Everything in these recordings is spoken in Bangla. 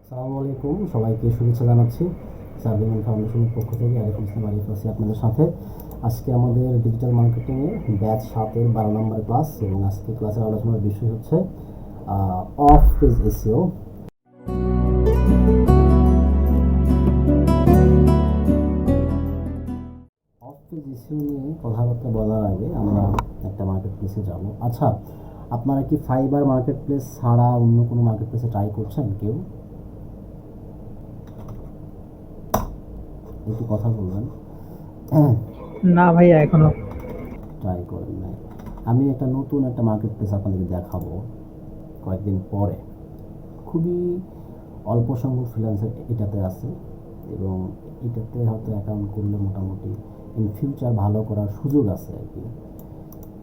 আসসালামু আলাইকুম, সবাইকে শুভেচ্ছা জানাচ্ছি। সার্ভিমেন্ট ফাউন্ডেশনের পক্ষ থেকে আরিফুল ইসলাম আরিফ আছি আপনাদের সাথে। আজকে আমাদের ডিজিটাল মার্কেটিংয়ের ব্যাচ 7-এর 12 নম্বর ক্লাস, এবং আজকে ক্লাসের আলোচনার বিষয় হচ্ছে of page SEO. Of page SEO নিয়ে কথাবার্তা বলার আগে আমরা একটা মার্কেট প্লেসে যাব। আচ্ছা, আপনারা কি ফাইবার মার্কেট প্লেস ছাড়া অন্য কোনো মার্কেট প্লেসে ট্রাই করছেন কেউ? একটু কথা বলবেন। হ্যাঁ, না ভাইয়া এখনো। ট্রাই করেন নাই। আমি নতুন একটা মার্কেট প্লেস আপনাদেরকে দেখাবো কয়েকদিন পরে। খুবই অল্প সংখ্যক ফ্রিল্যান্সার এটাতে আছে, এবং এটাতে হয়তো অ্যাকাউন্ট করলে মোটামুটি ইন ফিউচার ভালো করার সুযোগ আছে আর কি।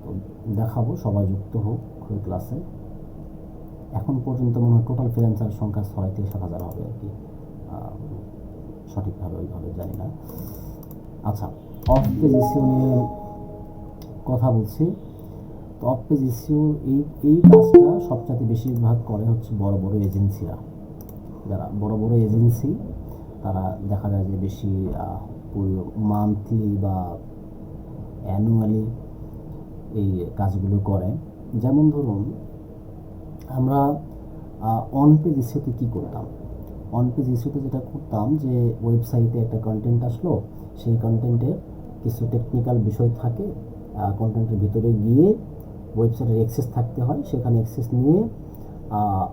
তো দেখাবো, সবাই যুক্ত হোক ওই ক্লাসে। এখন পর্যন্ত মনে হয় টোটাল ফ্রিল্যান্সার সংখ্যা 6 থেকে 7 হাজার হবে আর কি। সঠিকভাবে ওইভাবে জানি না। আচ্ছা, অফ পেজ এসইও নিয়ে কথা বলছি। তো অফ পেজ এসইও এই এই কাজটা সবচেয়ে বেশিরভাগ করে হচ্ছে বড় বড় এজেন্সিরা। যারা বড় বড় এজেন্সি, তারা দেখা যায় যে বেশি পুরো মান্থলি বা অ্যানুয়ালি এই কাজগুলো করে। যেমন ধরুন, আমরা অন পেজ ইস্যুতে কী করতাম? অন পেজ ইস্যুতে যেটা করতাম যে ওয়েবসাইটে একটা কন্টেন্ট আসলো, সেই কন্টেন্টের কিছু টেকনিক্যাল বিষয় থাকে। কন্টেন্টের ভিতরে গিয়ে ওয়েবসাইটের অ্যাক্সেস থাকতে হয়, সেখানে অ্যাক্সেস নিয়ে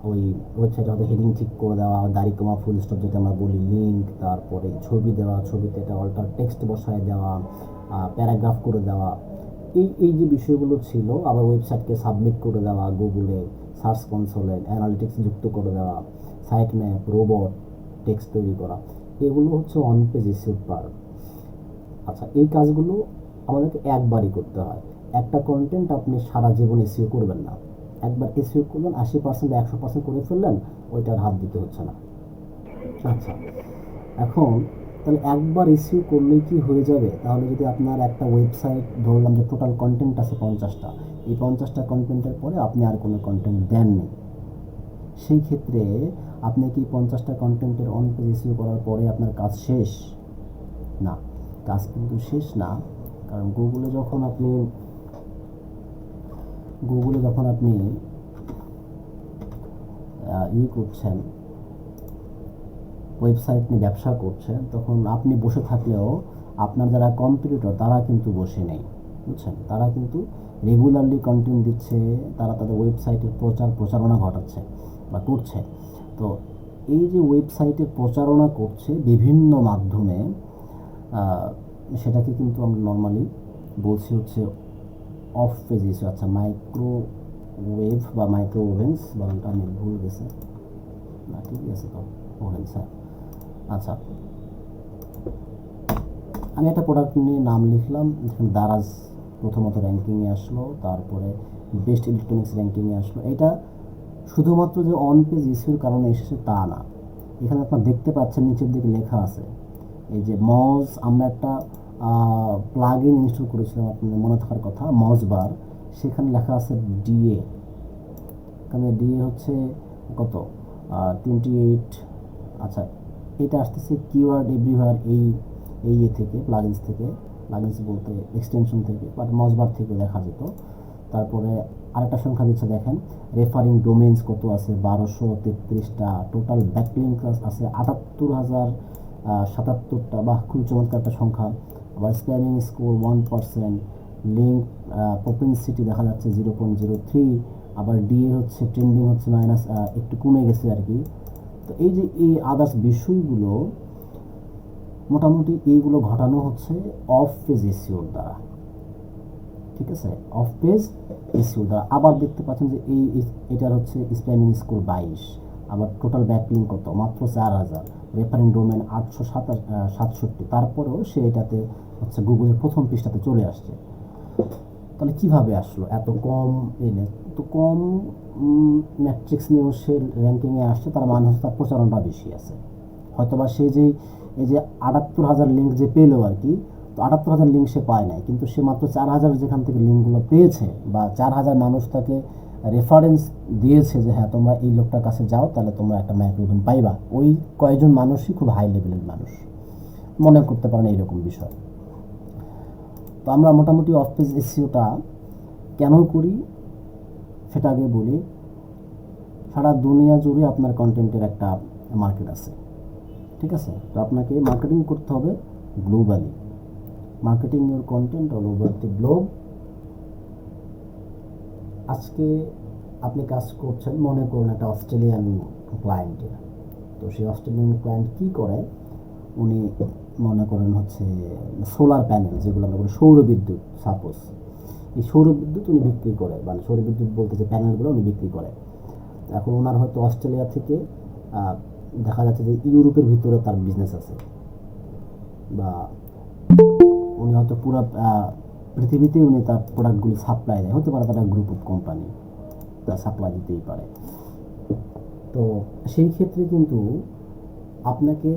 ওই ওয়েবসাইটে হয়তো হেডিং ঠিক করে দেওয়া, দাড়ি কমা ফুল স্টপ যেটা আমরা বলি, লিঙ্ক, তারপরে ছবি দেওয়া, ছবিতে একটা অল্টার টেক্সট বসায় দেওয়া, প্যারাগ্রাফ করে দেওয়া, এই এই যে বিষয়গুলো ছিল। আবার ওয়েবসাইটকে সাবমিট করে দেওয়া, গুগলে সার্চ কনসোলে অ্যানালিটিক্স যুক্ত করে দেওয়া, সাইট ম্যাপ, রোবট, টেক্সট তৈরি করা, এগুলো হচ্ছে অন পেজ ইস্যুর পার্ট। আচ্ছা, এই কাজগুলো আমাদেরকে একবারই করতে হয়। একটা কন্টেন্ট আপনি সারা জীবন এসইও করবেন না। একবার এসইও করলেন, 80% 100% করে ফেললেন, ওইটার হাত দিতে হচ্ছে না। আচ্ছা, এখন তাহলে একবার এসইও করলেই কি হয়ে যাবে? তাহলে যদি আপনার একটা ওয়েবসাইট, ধরলাম যে টোটাল কন্টেন্ট আছে 50টা, এই 50টা কন্টেন্টের পরে আপনি আর কোনো কন্টেন্ট দেননি, সেই ক্ষেত্রে আপনি কি 50টা কন্টেন্টের অন পেজ এসইও করার পরে আপনার কাজ শেষ? না, কাজ কিন্তু শেষ না। কারণ গুগলে যখন আপনি করছেন, ওয়েবসাইট নিয়ে ব্যবসা করছেন, তখন আপনি বসে থাকলেও আপনার যারা কম্পিটিটর তারা কিন্তু বসে নেই, বুঝছেন? তারা কিন্তু রেগুলারলি কন্টেন্ট দিচ্ছে, তারা তাদের ওয়েবসাইটের প্রচারণা ঘটাচ্ছে বা করছে। তো এই যে ওয়েবসাইটের প্রচারণা করছে বিভিন্ন মাধ্যমে, সেটাকে কিন্তু আমরা নর্মালি বলছি হচ্ছে অফ পেজ ইস্যু। আচ্ছা, মাইক্রোওয়েভ বা মাইক্রোওভেন্স, বাংলাটা আমি ভুল গেছে, না ঠিক আছে তো, ওভেন্স, হ্যাঁ। আচ্ছা, আমি একটা প্রোডাক্ট নিয়ে নাম লিখলাম, এখানে দারাজ প্রথমত র্যাঙ্কিংয়ে আসলো, তারপরে বেস্ট ইলেকট্রনিক্স র্যাঙ্কিংয়ে আসলো। এটা শুধুমাত্র যে অন পেজ ইস্যুর কারণে এসেছে তা না। এখানে আপনারা দেখতে পাচ্ছেন নিচের দিকে লেখা আছে, এই যে মজ, আমরা একটা প্লাগ ইন ইনস্টল করেছিলাম, আপনাদের মনে থাকার কথা, মজ বার। সেখানে লেখা আছে ডিএ। এখানে ডিএ হচ্ছে কত, 28। আচ্ছা, এটা আসতেছে কিওয়ার্ড এভরিওয়্যার, এই থেকে প্লাগইনস বলতে এক্সটেনশন থেকে, বাট মজবার থেকে দেখা যেত। তারপরে আরেকটা সংখ্যা দিচ্ছে, দেখেন রেফারিং ডোমেন্স কত আছে, 1233টা। টোটাল ব্যাকলিঙ্ক আছে 78,077টা, বাহ, খুব চমৎকার একটা সংখ্যা। আবার স্প্যামিং স্কোর 1%, লিঙ্ক প্রপেনসিটি দেখা যাচ্ছে 0.03। আবার ডিএ হচ্ছে ট্রেন্ডিং হচ্ছে মাইনাস, একটু কমে গেছে আর কি। তো এই যে এই আদার্স বিষয়গুলো, মোটামুটি এইগুলো ঘটানো হচ্ছে অফ পেজ এসইওর দ্বারা, ঠিক আছে? অফ পেজ এসইও দ্বারা। আবার দেখতে পাচ্ছেন যে এটার হচ্ছে স্প্যামিং স্কোর 22। আবার টোটাল ব্যাকলিং কত, মাত্র 4000। Referring domain 867। তারপরেও সে এটাতে হচ্ছে গুগলের প্রথম পৃষ্ঠাতে চলে আসছে। তাহলে কিভাবে আসলো এত কম এনে, তো কম ম্যাট্রিক্স নিয়েও সে র্যাঙ্কিংয়ে আসছে? তার মানে হচ্ছে তার প্রচারণটা বেশি আছে। হয়তোবা সে যে এই যে 78,000 লিঙ্ক যে পেলো আর কি, তো 78,000 লিঙ্ক সে পায় নাই, কিন্তু সে মাত্র 4,000 যেখান থেকে লিঙ্কগুলো পেয়েছে, বা 4,000 মানুষ তাকে রেফারেন্স দিয়েছে যে হ্যাঁ তোমরা এই লোকটার কাছে যাও, তাহলে তোমরা একটা মাইক্রো ওভেন পাইবা। ওই কয়েকজন মানুষই খুব হাই লেভেলের মানুষ, মনে করতে পারেন এইরকম বিষয়। তো আমরা মোটামুটি অফ পেজ এসইওটা কেন করি সেটা আগে বলি। সারা দুনিয়া জুড়ে আপনার কন্টেন্টের একটা মার্কেট আছে, ঠিক আছে? তো আপনাকে মার্কেটিং করতে হবে globally, marketing your content all over the globe. আজকে আপনি কাজ করছেন, মনে করুন একটা অস্ট্রেলিয়ান ক্লায়েন্টের। তো সেই অস্ট্রেলিয়ান ক্লায়েন্ট কী করে, উনি মনে করেন হচ্ছে সোলার প্যানেল, যেগুলো আমরা বলি সৌরবিদ্যুৎ, সাপোজ এই সৌরবিদ্যুৎ উনি বিক্রি করে, মানে সৌরবিদ্যুৎ বলতে যে প্যানেলগুলো উনি বিক্রি করে। এখন ওনার হয়তো অস্ট্রেলিয়া থেকে দেখা যাচ্ছে যে ইউরোপের ভিতরে তার বিজনেস আছে, বা উনি হয়তো পুরো পৃথিবীতে উনি তার প্রোডাক্টগুলি সাপ্লাই দেয়, হতে পারে তার গ্রুপ অফ কোম্পানি তা সাপ্লাই দিতেই পারে। তো সেই ক্ষেত্রে কিন্তু আপনাকে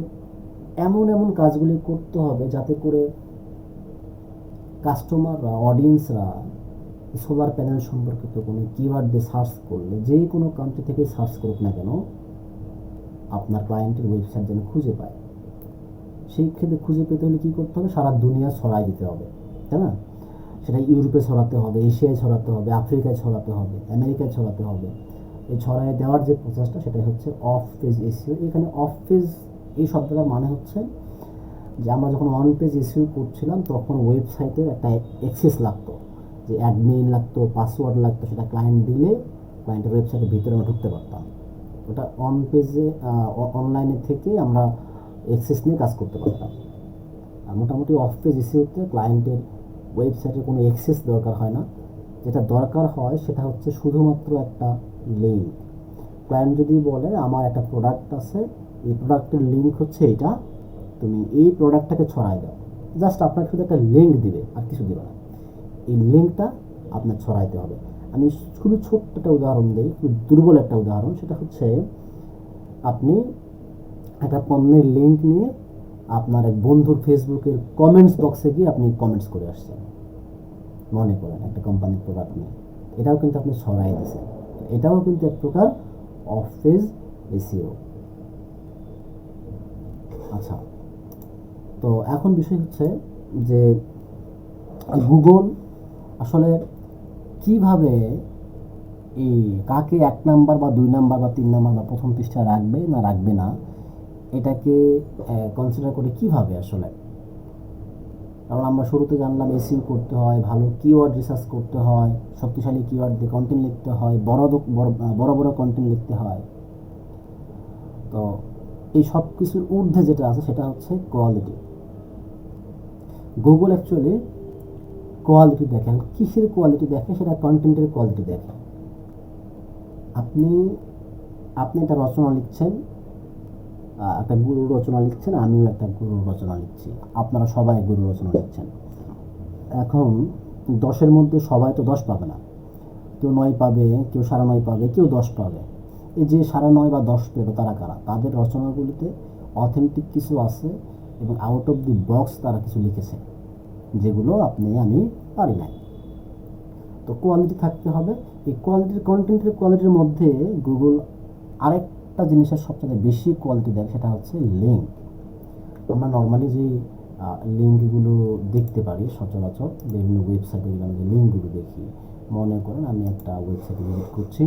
এমন এমন কাজগুলি করতে হবে যাতে করে কাস্টমাররা, অডিয়েন্সরা সোলার প্যানেল সম্পর্কিত কোনো কিওয়ার্ড দিয়ে সার্চ করলে, যে কোনো কান্ট্রি থেকে সার্চ করুক না কেন, আপনার ক্লায়েন্টের ওয়েবসাইট যেন খুঁজে পায়। সেই ক্ষেত্রে খুঁজে পেতে হলে কী করতে হবে, সারা দুনিয়া ছড়াই দিতে হবে, তাই না? সেটা ইউরোপে ছড়াতে হবে, এশিয়ায় ছড়াতে হবে, আফ্রিকায় ছড়াতে হবে, আমেরিকায় ছড়াতে হবে। এই ছড়াই দেওয়ার যে প্রসেসটা, সেটাই হচ্ছে অফ পেজ এসইও। এখানে অফ পেজ এই শব্দটার মানে হচ্ছে যে আমরা যখন অন পেজ এসইও করছিলাম তখন ওয়েবসাইটের একটা অ্যাক্সেস লাগতো, যে অ্যাডমিন লাগতো, পাসওয়ার্ড লাগতো, সেটা ক্লায়েন্ট দিলে ক্লায়েন্টের ওয়েবসাইটের ভিতরে আমরা ঢুকতে পারতাম। ওটা অন পেজে অনলাইনে থেকে আমরা অ্যাক্সেস নিয়ে কাজ করতে পারতাম। আর মোটামুটি অফ পেজ এসইওতে ক্লায়েন্টের ওয়েবসাইটে কোনো অ্যাক্সেস দরকার হয় না। যেটা দরকার হয় সেটা হচ্ছে শুধুমাত্র একটা লিঙ্ক। ক্লায়েন্ট যদি বলে আমার একটা প্রোডাক্ট আছে, এই প্রোডাক্টের লিঙ্ক হচ্ছে এটা, তুমি এই প্রোডাক্টটাকে ছড়াই দাও, জাস্ট আপনাকে শুধু একটা লিঙ্ক দিবে, আর কিছু দিবে না। এই লিঙ্কটা আপনার ছড়াইতে হবে। আমি খুবই ছোট্ট একটা উদাহরণ দিই, খুবই দুর্বল একটা উদাহরণ। সেটা হচ্ছে আপনি একটা পণ্যের লিঙ্ক নিয়ে আপনার এক বন্ধুর ফেসবুকের কমেন্টস বক্সে গিয়ে আপনি কমেন্টস করে আসছেন, মনে করেন একটা কোম্পানির প্রোডাক্ট নিয়ে, এটাও কিন্তু আপনি ছড়াই দিয়েছেন। এটাও কিন্তু এক প্রকার অফ পেজ এসইও। আচ্ছা, তো এখন বিষয় হচ্ছে যে গুগল আসলে কিভাবে এই কাকে 1 নাম্বার বা 2 নাম্বার বা 3 নাম্বার বা প্রথম পৃষ্ঠায় রাখবে না রাখবে না, এটাকে কনসিডার করে কিভাবে আসলে। কারণ আমরা শুরুতে জানলাম এসইও করতে হয়, ভালো কিওয়ার্ড রিসার্চ করতে হয়, শক্তিশালী কিওয়ার্ড দিয়ে কন্টেন্ট লিখতে হয়, বড় বড় কন্টেন্ট লিখতে হয়। তো এই সব কিছুর ঊর্ধ্বে যেটা আছে সেটা হচ্ছে কোয়ালিটি। গুগল অ্যাকচুয়ালি কোয়ালিটি দেখে। কিসের কোয়ালিটি দেখে? সেটা কন্টেন্টের কোয়ালিটি দেখে। আপনি আপনি একটা রচনা লিখছেন, একটা গুরুর রচনা লিখছেন, আমিও একটা গুরুর রচনা লিখছি, আপনারা সবাই গুরুর রচনা লিখছেন। এখন 10-এর মধ্যে সবাই তো 10 পাবে না, কেউ 9 পাবে, কেউ 9.5 পাবে, কেউ 10 পাবে। এই যে 9.5 বা 10 পেল, তারা কারা? তাদের রচনাগুলিতে অথেন্টিক কিছু আছে এবং আউট অফ দি বক্স তারা কিছু লিখেছে, যেগুলো আমি পারি নাই। তো কোয়ালিটি থাকতে হবে। এই কোয়ালিটির, কন্টেন্টের কোয়ালিটির মধ্যে গুগল আরেকটা জিনিসের সবচেয়ে বেশি কোয়ালিটি দেয়, সেটা হচ্ছে লিঙ্ক। আমরা নর্মালি যে লিঙ্কগুলো দেখতে পারি সচরাচর বিভিন্ন ওয়েবসাইটে গেলে আমি যে লিঙ্কগুলো দেখি, মনে করেন আমি একটা ওয়েবসাইটে ভিজিট করছি,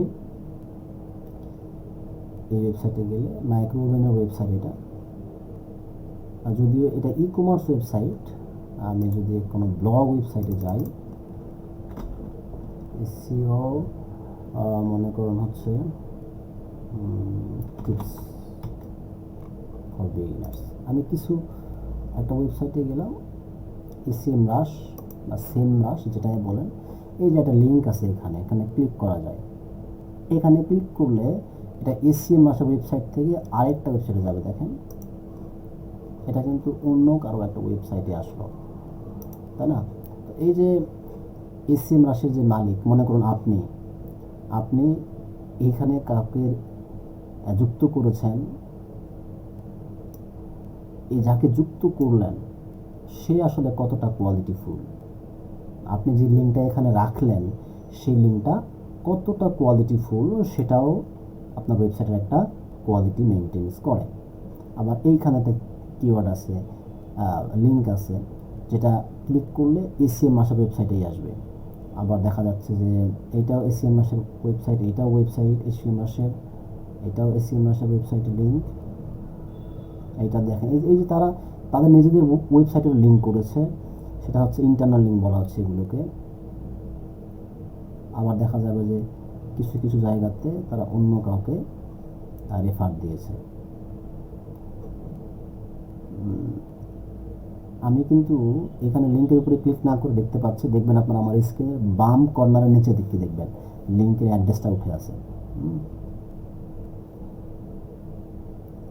এই ওয়েবসাইটে গেলে মাইক্রো ওভেনের ওয়েবসাইট এটা, যদিও এটা ই কমার্স ওয়েবসাইট। আমি যদি কোনো ব্লগ ওয়েবসাইটে যাই, এসইও মনে করুন হচ্ছে টিপস ফর বিগিনার্স, আমি কিছু একটা ওয়েবসাইটে গেলাম, এসএম রাশ বা সেম রাশ যেটাই বলেন, এই যে একটা লিঙ্ক আছে এখানে ক্লিক করা যায়। এখানে ক্লিক করলে এটা এসএম রাশের ওয়েবসাইট থেকে আরেকটা ওয়েবসাইটে যাবে। দেখেন, এটা কিন্তু অন্য কারো একটা ওয়েবসাইটে আসলো, তাই না? তো এই যে এসএম রাশির যে মালিক, মনে করুন আপনি এখানে কাউকে যুক্ত করেছেন, এই যাকে যুক্ত করলেন সে আসলে কতটা কোয়ালিটিফুল, আপনি যে লিঙ্কটা এখানে রাখলেন সেই লিঙ্কটা কতটা কোয়ালিটিফুল সেটাও আপনার ওয়েবসাইটের একটা কোয়ালিটি মেনটেন্স করে। আবার এইখানেতে কিওয়ার্ড আছে, লিঙ্ক আছে, যেটা ক্লিক করলে এসিএম মাসের ওয়েবসাইটেই আসবে। আবার দেখা যাচ্ছে যে এইটাও এসিএম মাসের ওয়েবসাইট, এইটাও ওয়েবসাইট এসিএম মাসের, এটাও এসিএম মাসের ওয়েবসাইটের লিঙ্ক। এইটা দেখেন, এই যে তারা তাদের নিজেদের ওয়েবসাইটের লিঙ্ক করেছে, সেটা হচ্ছে ইন্টারনাল লিঙ্ক বলা হচ্ছে এগুলোকে। আবার দেখা যাবে যে কিছু কিছু জায়গাতে তারা অন্য কাউকে রেফার দিয়েছে। আমি কিন্তু এখানে লিঙ্কের উপরে ক্লিক না করে দেখতে পাচ্ছি, দেখবেন আপনার আমার স্ক্রিনের বাম কর্নারের নিচে দিকে দেখবেন লিঙ্কের অ্যাড্রেসটা উঠে আছে।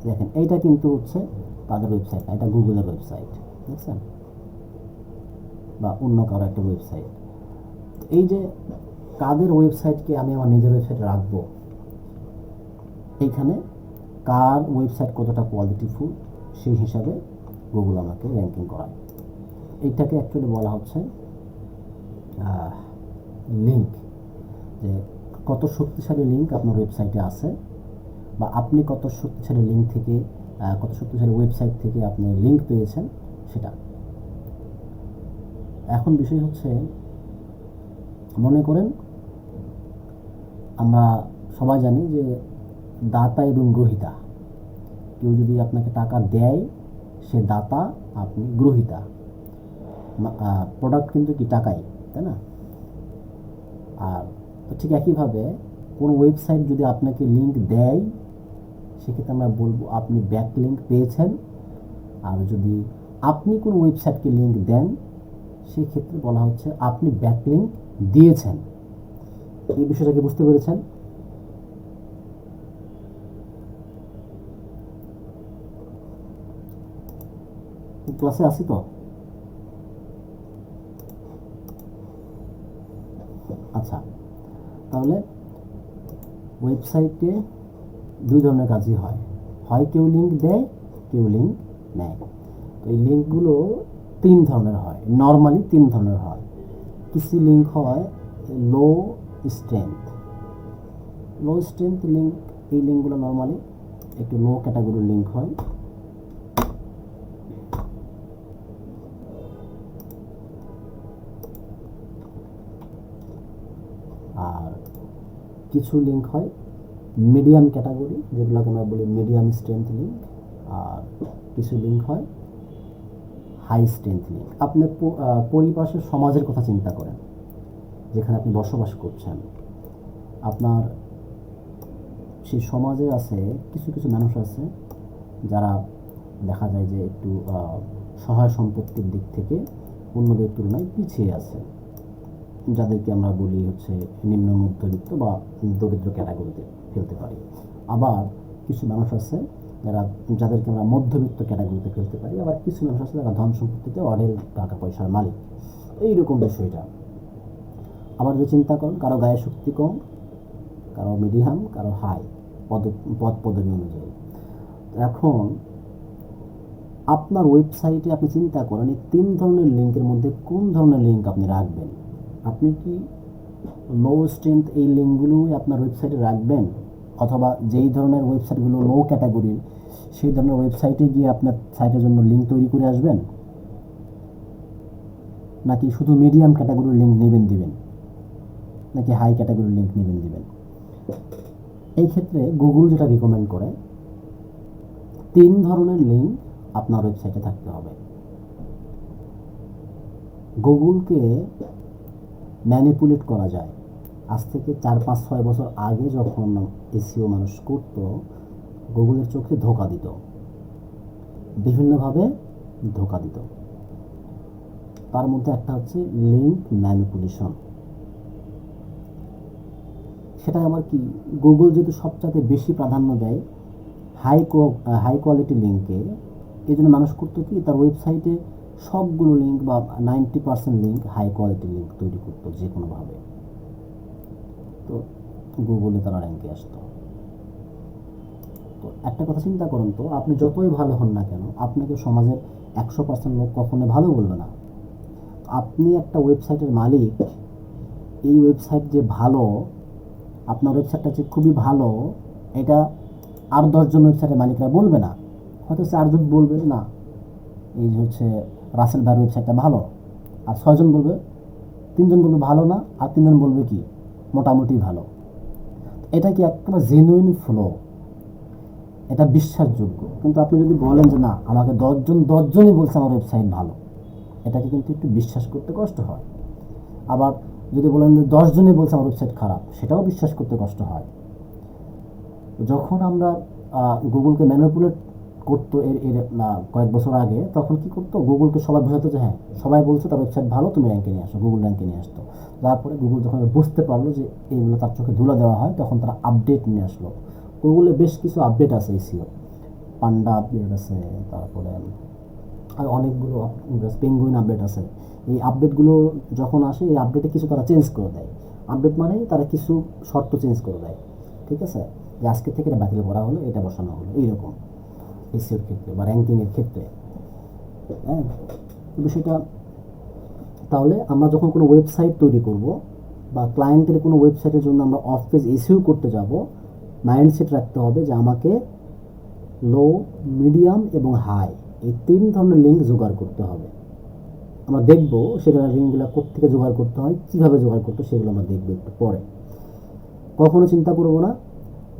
দেখেন এইটা কিন্তু হচ্ছে তাদের ওয়েবসাইট, এটা গুগলের ওয়েবসাইট, দেখছেন, বা অন্য কারো একটা ওয়েবসাইট। এই যে কাদের ওয়েবসাইটকে আমি আমার নিজের ওয়েবসাইটে রাখবো, এইখানে কার ওয়েবসাইট কতটা কোয়ালিটিফুল সেই হিসাবে গুগল আমাকে র্যাঙ্কিং করায়। এইটাকে অ্যাকচুয়ালি বলা হচ্ছে লিঙ্ক, যে কত শক্তিশালী লিঙ্ক আপনার ওয়েবসাইটে আছে, বা আপনি কত শক্তিশালী লিঙ্ক থেকে কত শক্তিশালী ওয়েবসাইট থেকে আপনি লিঙ্ক পেয়েছেন সেটা। এখন বিষয় হচ্ছে, মনে করেন আমরা সবাই জানি যে দাতা এবং গ্রহীতা, কেউ যদি আপনাকে টাকা দেয় সে দাতা, আপনি গ্রহীতা। প্রোডাক্ট কিন্তু কি টাকাই, তাই না? আর ঠিক একইভাবে কোনো ওয়েবসাইট যদি আপনাকে লিঙ্ক দেয় সেক্ষেত্রে আমরা বলবো আপনি ব্যাক লিঙ্ক পেয়েছেন। আর যদি আপনি কোনো ওয়েবসাইটকে লিঙ্ক দেন সেক্ষেত্রে বলা হচ্ছে আপনি ব্যাক লিঙ্ক দিয়েছেন। এই বিষয়টাকে বুঝতে পেরেছেন? ক্লাসে আসি তো? আচ্ছা, তাহলে ওয়েবসাইটে দুই ধরনের কাজই হয়, হয় কেউ লিঙ্ক দেয়, কেউ লিঙ্ক নেয়। তো এই লিঙ্কগুলো তিন ধরনের হয়, নর্মালি তিন ধরনের হয়। কিছু লিঙ্ক হয় লো স্ট্রেংথ। লো স্ট্রেংথ লিঙ্ক, এই লিঙ্কগুলো নর্মালি একটু লো ক্যাটাগরির লিঙ্ক হয়। আর কিছু লিঙ্ক হয় মিডিয়াম ক্যাটাগরি, যেগুলোকে আমরা বলি মিডিয়াম স্ট্রেংথ লিঙ্ক। আর কিছু লিঙ্ক হয় হাই স্ট্রেংথ লিঙ্ক। আপনার পরিপাশের সমাজের কথা চিন্তা করেন, যেখানে আপনি বসবাস করছেন, আপনার সেই সমাজে আছে কিছু কিছু মানুষ আছে যারা দেখা যায় যে একটু সহায় সম্পত্তির দিক থেকে অন্যদের তুলনায় পিছিয়ে আছে, যাদেরকে আমরা বলি হচ্ছে নিম্ন মধ্যবিত্ত বা দরিদ্র ক্যাটাগরিতে ফেলতে পারি। আবার কিছু মানুষ আছে যাদেরকে আমরা মধ্যবিত্ত ক্যাটাগরিতে ফেলতে পারি। আবার কিছু মানুষ আছে যারা ধন সম্পত্তিতে অঢেল টাকা পয়সার মালিক। এইরকম বিষয়টা। আবার যদি চিন্তা করেন, কারো গায়ে শক্তি কম, কারো মিডিয়াম, কারো হাই, পদ পদবি অনুযায়ী। এখন আপনার ওয়েবসাইটে আপনি চিন্তা করেন এই তিন ধরনের লিঙ্কের মধ্যে কোন ধরনের লিঙ্ক আপনি রাখবেন। আপনি কি লো স্ট্রেংথ এই লিঙ্কগুলোই আপনার ওয়েবসাইটে রাখবেন, অথবা যেই ধরনের ওয়েবসাইটগুলো লো ক্যাটাগরির সেই ধরনের ওয়েবসাইটে গিয়ে আপনার সাইটের জন্য লিঙ্ক তৈরি করে আসবেন, নাকি শুধু মিডিয়াম ক্যাটাগরির লিঙ্ক দিবেন, নাকি হাই ক্যাটাগরির লিঙ্ক দিবেন? এই ক্ষেত্রে গুগল যেটা রিকমেন্ড করে, তিন ধরনের লিঙ্ক আপনার ওয়েবসাইটে থাকতে হবে। গুগলকে ম্যানিপুলেট করা যায়। আজ থেকে 4-5-6 বছর আগে যখন এসইও মানুষ করতো, গুগলের চোখে ধোকা দিত, বিভিন্নভাবে ধোকা দিত। তার মধ্যে একটা হচ্ছে লিঙ্ক ম্যানিপুলেশন। সেটা আমার কি, গুগল যেহেতু সবচেয়ে বেশি প্রাধান্য দেয় হাই কোয়ালিটি লিঙ্কে, এই জন্য মানুষ করতো কি, তার ওয়েবসাইটে সবগুলো লিঙ্ক বা 90% লিঙ্ক হাই কোয়ালিটি লিঙ্ক তৈরি করতো যে কোনোভাবে। তো গুগলে তারা র্যাঙ্কে আসতো। তো একটা কথা চিন্তা করুন তো, আপনি যতই ভালো হন না কেন, আপনাকে সমাজের 100% লোক কখনো ভালো বলবে না। আপনি একটা ওয়েবসাইটের মালিক, এই ওয়েবসাইট যে ভালো আপনার ওয়েবসাইটটা যে খুবই ভালো এটা আর 10জন ওয়েবসাইটের মালিকরা বলবে না, হয়তো 4জন বলবে না এই যে হচ্ছে রাসেল ভাইয়ের ওয়েবসাইটটা ভালো, আর 6জন বলবে, 3জন বলবে ভালো না, আর 3জন বলবে কি মোটামুটি ভালো। এটা কি একেবারে জেনুইন ফ্লো, এটা বিশ্বাসযোগ্য। কিন্তু আপনি যদি বলেন যে না আমাকে 10জনই বলছে আমার ওয়েবসাইট ভালো, এটাকে কিন্তু একটু বিশ্বাস করতে কষ্ট হয়। আবার যদি বলেন যে 10জনই বলছে আমার ওয়েবসাইট খারাপ, সেটাও বিশ্বাস করতে কষ্ট হয়। যখন আমরা গুগলকে ম্যানিপুলেট করতো এর এর কয়েক বছর আগে, তখন কি করতো, গুগলকে সবাই বোঝাতো যে হ্যাঁ সবাই বলছে তার ওয়েবসাইট ভালো, তুমি র্যাঙ্কে নিয়ে আসো, গুগল র্যাঙ্কে নিয়ে আসতো। তারপরে গুগল যখন বুঝতে পারলো যে এইগুলো তার চোখে ধুলা দেওয়া হয়, তখন তারা আপডেট নিয়ে আসলো। গুগলে বেশ কিছু আপডেট আছে এসিও, পান্ডা আপডেট আছে, তারপরে আর অনেকগুলো পেঙ্গুইন আপডেট আছে। এই আপডেটগুলো যখন আসে, এই আপডেটে কিছু তারা চেঞ্জ করে দেয়। আপডেট মানে তারা কিছু শর্ত চেঞ্জ করে দেয়, ঠিক আছে, যে আজকে থেকে এটা বাতিল করা হলো, এটা বসানো হলো, এইরকম এসিওর ক্ষেত্রে বা র্যাঙ্কিংয়ের ক্ষেত্রে। হ্যাঁ, বিষয়টা তাহলে আমরা যখন কোনো ওয়েবসাইট তৈরি করব বা ক্লায়েন্টের কোনো ওয়েবসাইটের জন্য আমরা অফ পেজ এসইও করতে যাব, মাইন্ডসেট রাখতে হবে যে আমাকে লো, মিডিয়াম এবং হাই এই 3 ধরনের লিঙ্ক জোগাড় করতে হবে। আমরা দেখব সেগুলো লিঙ্কগুলো কোত্থেকে জোগাড় করতে হয়, কীভাবে জোগাড় করতে হয়, সেগুলো আমরা দেখব একটু পরে। কখনো চিন্তা করবো না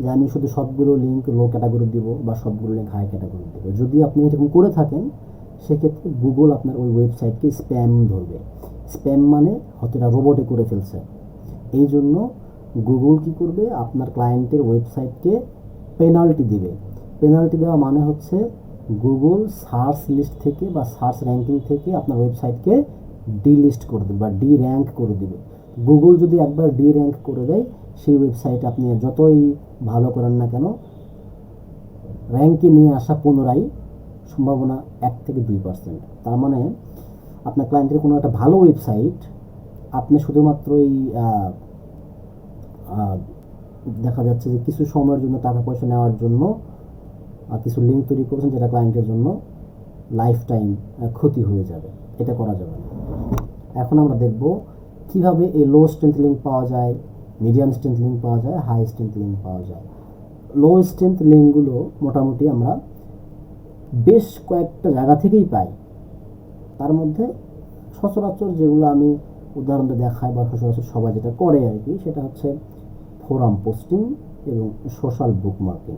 যে আমি শুধু সবগুলো লিঙ্ক লো ক্যাটাগরি দিব বা সবগুলো লিঙ্ক হাই ক্যাটাগরি দেবো। যদি আপনি এরকম করে থাকেন, সেক্ষেত্রে গুগল আপনার ওই ওয়েবসাইটকে স্প্যাম ধরবে। স্প্যাম মানে হয়তো এটা রোবটে করে ফেলছে। এই জন্য গুগল কী করবে, আপনার ক্লায়েন্টের ওয়েবসাইটকে পেনাল্টি দিবে। পেনাল্টি দেওয়া মানে হচ্ছে গুগল সার্চ লিস্ট থেকে বা সার্চ র্যাঙ্কিং থেকে আপনার ওয়েবসাইটকে ডিলিস্ট করে দেবে বা ডি র্যাঙ্ক করে দেবে। গুগল যদি একবার ডি র্যাঙ্ক করে দেয়, সেই ওয়েবসাইট আপনি যতই ভালো করেন না কেন, র্যাঙ্কে নিয়ে আসা পুনরায় সম্ভাবনা 1 থেকে 2%। তার মানে আপনার ক্লায়েন্টের কোনো একটা ভালো ওয়েবসাইট আপনি শুধুমাত্র এই দেখা যাচ্ছে যে কিছু সময়ের জন্য টাকা পয়সা নেওয়ার জন্য কিছু লিঙ্ক তৈরি করেছেন, যেটা ক্লায়েন্টের জন্য লাইফ টাইম ক্ষতি হয়ে যাবে। এটা করা যাবে না। এখন আমরা দেখব কিভাবে এই লো স্ট্রেংথ লিঙ্ক পাওয়া যায়, মিডিয়াম স্ট্রেংথ লিঙ্ক পাওয়া যায়, হাই স্ট্রেংথ লিঙ্ক পাওয়া যায়। লো স্ট্রেংথ লিঙ্কগুলো মোটামুটি আমরা বেশ কয়েকটা জায়গা থেকেই পাই। তার মধ্যে সচরাচর যেগুলো আমি উদাহরণ দেখাই বা সচরাচর সবাই যেটা করে আর কি, সেটা হচ্ছে ফোরাম পোস্টিং এবং সোশ্যাল বুকমার্কিং।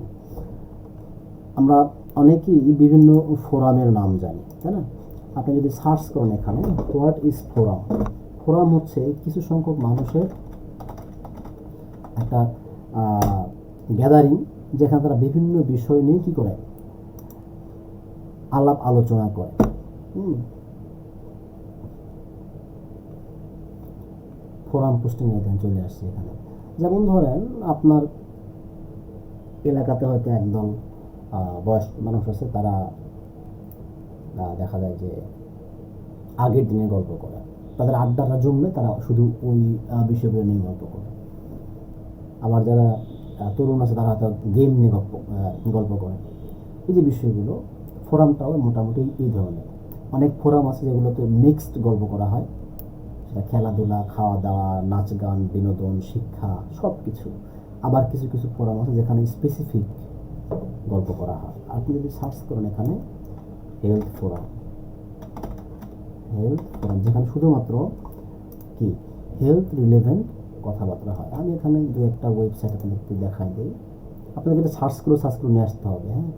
আমরা অনেকেই বিভিন্ন ফোরামের নাম জানি, তাই না? আপনি যদি সার্চ করেন এখানে হোয়াট ইজ ফোরাম, ফোরাম হচ্ছে কিছু সংখ্যক মানুষের একটা গ্যাদারিং, যেখানে তারা বিভিন্ন বিষয় নিয়ে কী করে আলাপ আলোচনা করে। ফোরাম পোস্টিং এখানে চলে আসছে এখানে। যেমন ধরেন আপনার এলাকাতে হয়তো একদল বয়স্ক মানুষ আছে, তারা দেখা যায় যে আগের দিনে গল্প করে, তাদের আড্ডাটা জমলে তারা শুধু ওই বিষয়গুলো নিয়ে গল্প করে। আবার যারা তরুণ আছে তারা হয়তো গেম নিয়ে গল্প করে। এই যে বিষয়গুলো, ফোরামটাও মোটামুটি এই ধরনের। অনেক ফোরাম আছে যেগুলোতে মিক্সড গল্প করা হয়, সেটা খেলাধুলা, খাওয়া দাওয়া, নাচ গান, বিনোদন, শিক্ষা সব কিছু। আবার কিছু কিছু ফোরাম আছে যেখানে স্পেসিফিক গল্প করা হয়। আপনি যদি সার্চ করেন এখানে হেলথ ফোরাম, যেখানে শুধুমাত্র কি হেলথ রিলেভেন্ট কথাবার্তা হয়। আমি এখানে 2-1টা ওয়েবসাইট আপনাদেরকে দেখাই দিই, আপনাদের এটা সার্চ করে নিয়ে আসতে হবে। হ্যাঁ,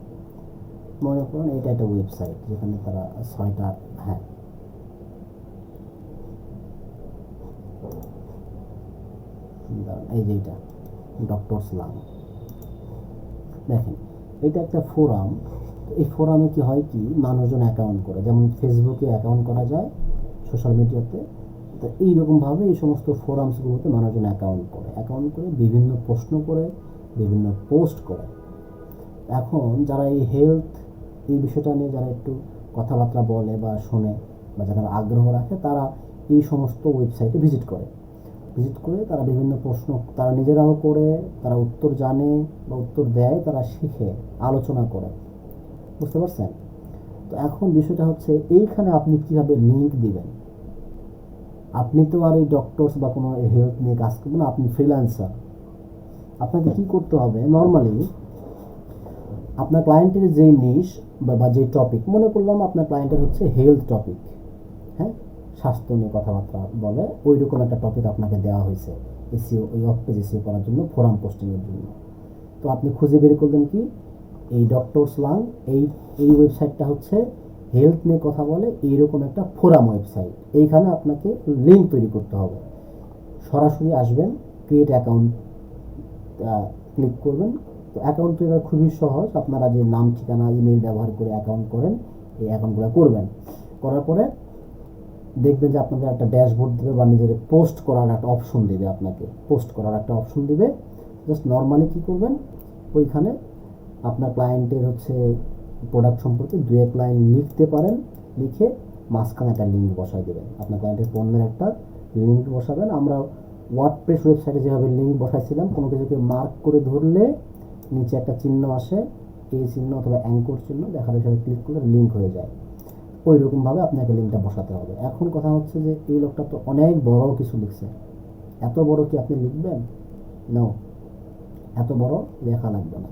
মনে করেন এটা একটা ওয়েবসাইট যেখানে তারা 6টা, হ্যাঁ এই যে এটা ডক্টরস লাং, দেখেন এটা একটা ফোরাম। এই ফোরামে কি হয়, কি মানুষজন অ্যাকাউন্ট করে, যেমন ফেসবুকে অ্যাকাউন্ট করা যায় সোশ্যাল মিডিয়াতে, তো এইরকমভাবে এই সমস্ত ফোরামসগুলোতে মানুষজন অ্যাকাউন্ট করে বিভিন্ন প্রশ্ন করে, বিভিন্ন পোস্ট করে। এখন যারা এই হেলথ এই বিষয়টা নিয়ে যারা একটু কথাবার্তা বলে বা শোনে বা যারা আগ্রহ রাখে, তারা এই সমস্ত ওয়েবসাইটে ভিজিট করে তারা বিভিন্ন প্রশ্ন তারা নিজেরাও করে, তারা উত্তর জানে বা উত্তর দেয়, তারা শিখে, আলোচনা করে। বুঝতে পারছেন? তো এখন বিষয়টা হচ্ছে এইখানে আপনি কিভাবে লিঙ্ক দিবেন। আপনি তো আর এই ডক্টরস বা কোনো হেলথ নিয়ে কাজ করবেন না, আপনি ফ্রিল্যান্সার। আপনাকে কি করতে হবে, নর্মালি আপনার ক্লায়েন্টের যেই নিশ বা যে টপিক, মনে করলাম আপনার ক্লায়েন্টের হচ্ছে হেলথ টপিক, হ্যাঁ, স্বাস্থ্য নিয়ে কথাবার্তা বলে, ওই রকম একটা টপিক আপনাকে দেওয়া হয়েছে এসইও, এই অফ পেজ এসইও করার জন্য, ফোরাম পোস্টিংয়ের জন্য। তো আপনি খুঁজে বের করলেন কি, এই ডক্টর স্লাং, এই এই ওয়েবসাইটটা হচ্ছে হেলথ নিয়ে কথা বলে, এইরকম একটা ফোরাম ওয়েবসাইট। এইখানে আপনাকে লিঙ্ক তৈরি করতে হবে। সরাসরি আসবেন, ক্রিয়েট অ্যাকাউন্ট ক্লিক করবেন। তো অ্যাকাউন্ট তৈরি করা খুবই সহজ। আপনারা যে নাম, ঠিকানা, ইমেল ব্যবহার করে অ্যাকাউন্ট করেন, এই অ্যাকাউন্টগুলো করবেন। করার পরে দেখবেন যে আপনাদের একটা ড্যাশবোর্ড দেবে বা নিজের পোস্ট করার একটা অপশন দেবে, আপনাকে পোস্ট করার একটা অপশন দিবে। জাস্ট নর্মালি কী করবেন, ওইখানে আপনার ক্লায়েন্টের হচ্ছে প্রোডাক্ট সম্পর্কে 2-1 লাইন লিখতে পারেন, লিখে মাঝখানে একটা লিঙ্ক বসাই দেবেন। আপনার ক্লায়েন্টের পণ্যের একটা লিঙ্ক বসাবেন। আমরা ওয়ার্ডপ্রেস ওয়েবসাইটে যেভাবে লিঙ্ক বসাইছিলাম, কোনো কিছুকে মার্ক করে ধরলে নিচে একটা চিহ্ন আসে, এই চিহ্ন অথবা অ্যাঙ্কর চিহ্ন, দেখার সাথে ক্লিক করলে লিঙ্ক হয়ে যায়। ওই রকমভাবে আপনাকে লিঙ্কটা বসাতে হবে। এখন কথা হচ্ছে যে এই লোকটা তো অনেক বড় কিছু লিখছে, এত বড় কি আপনি লিখবেন? নো, এত বড় লেখা লাগবে না।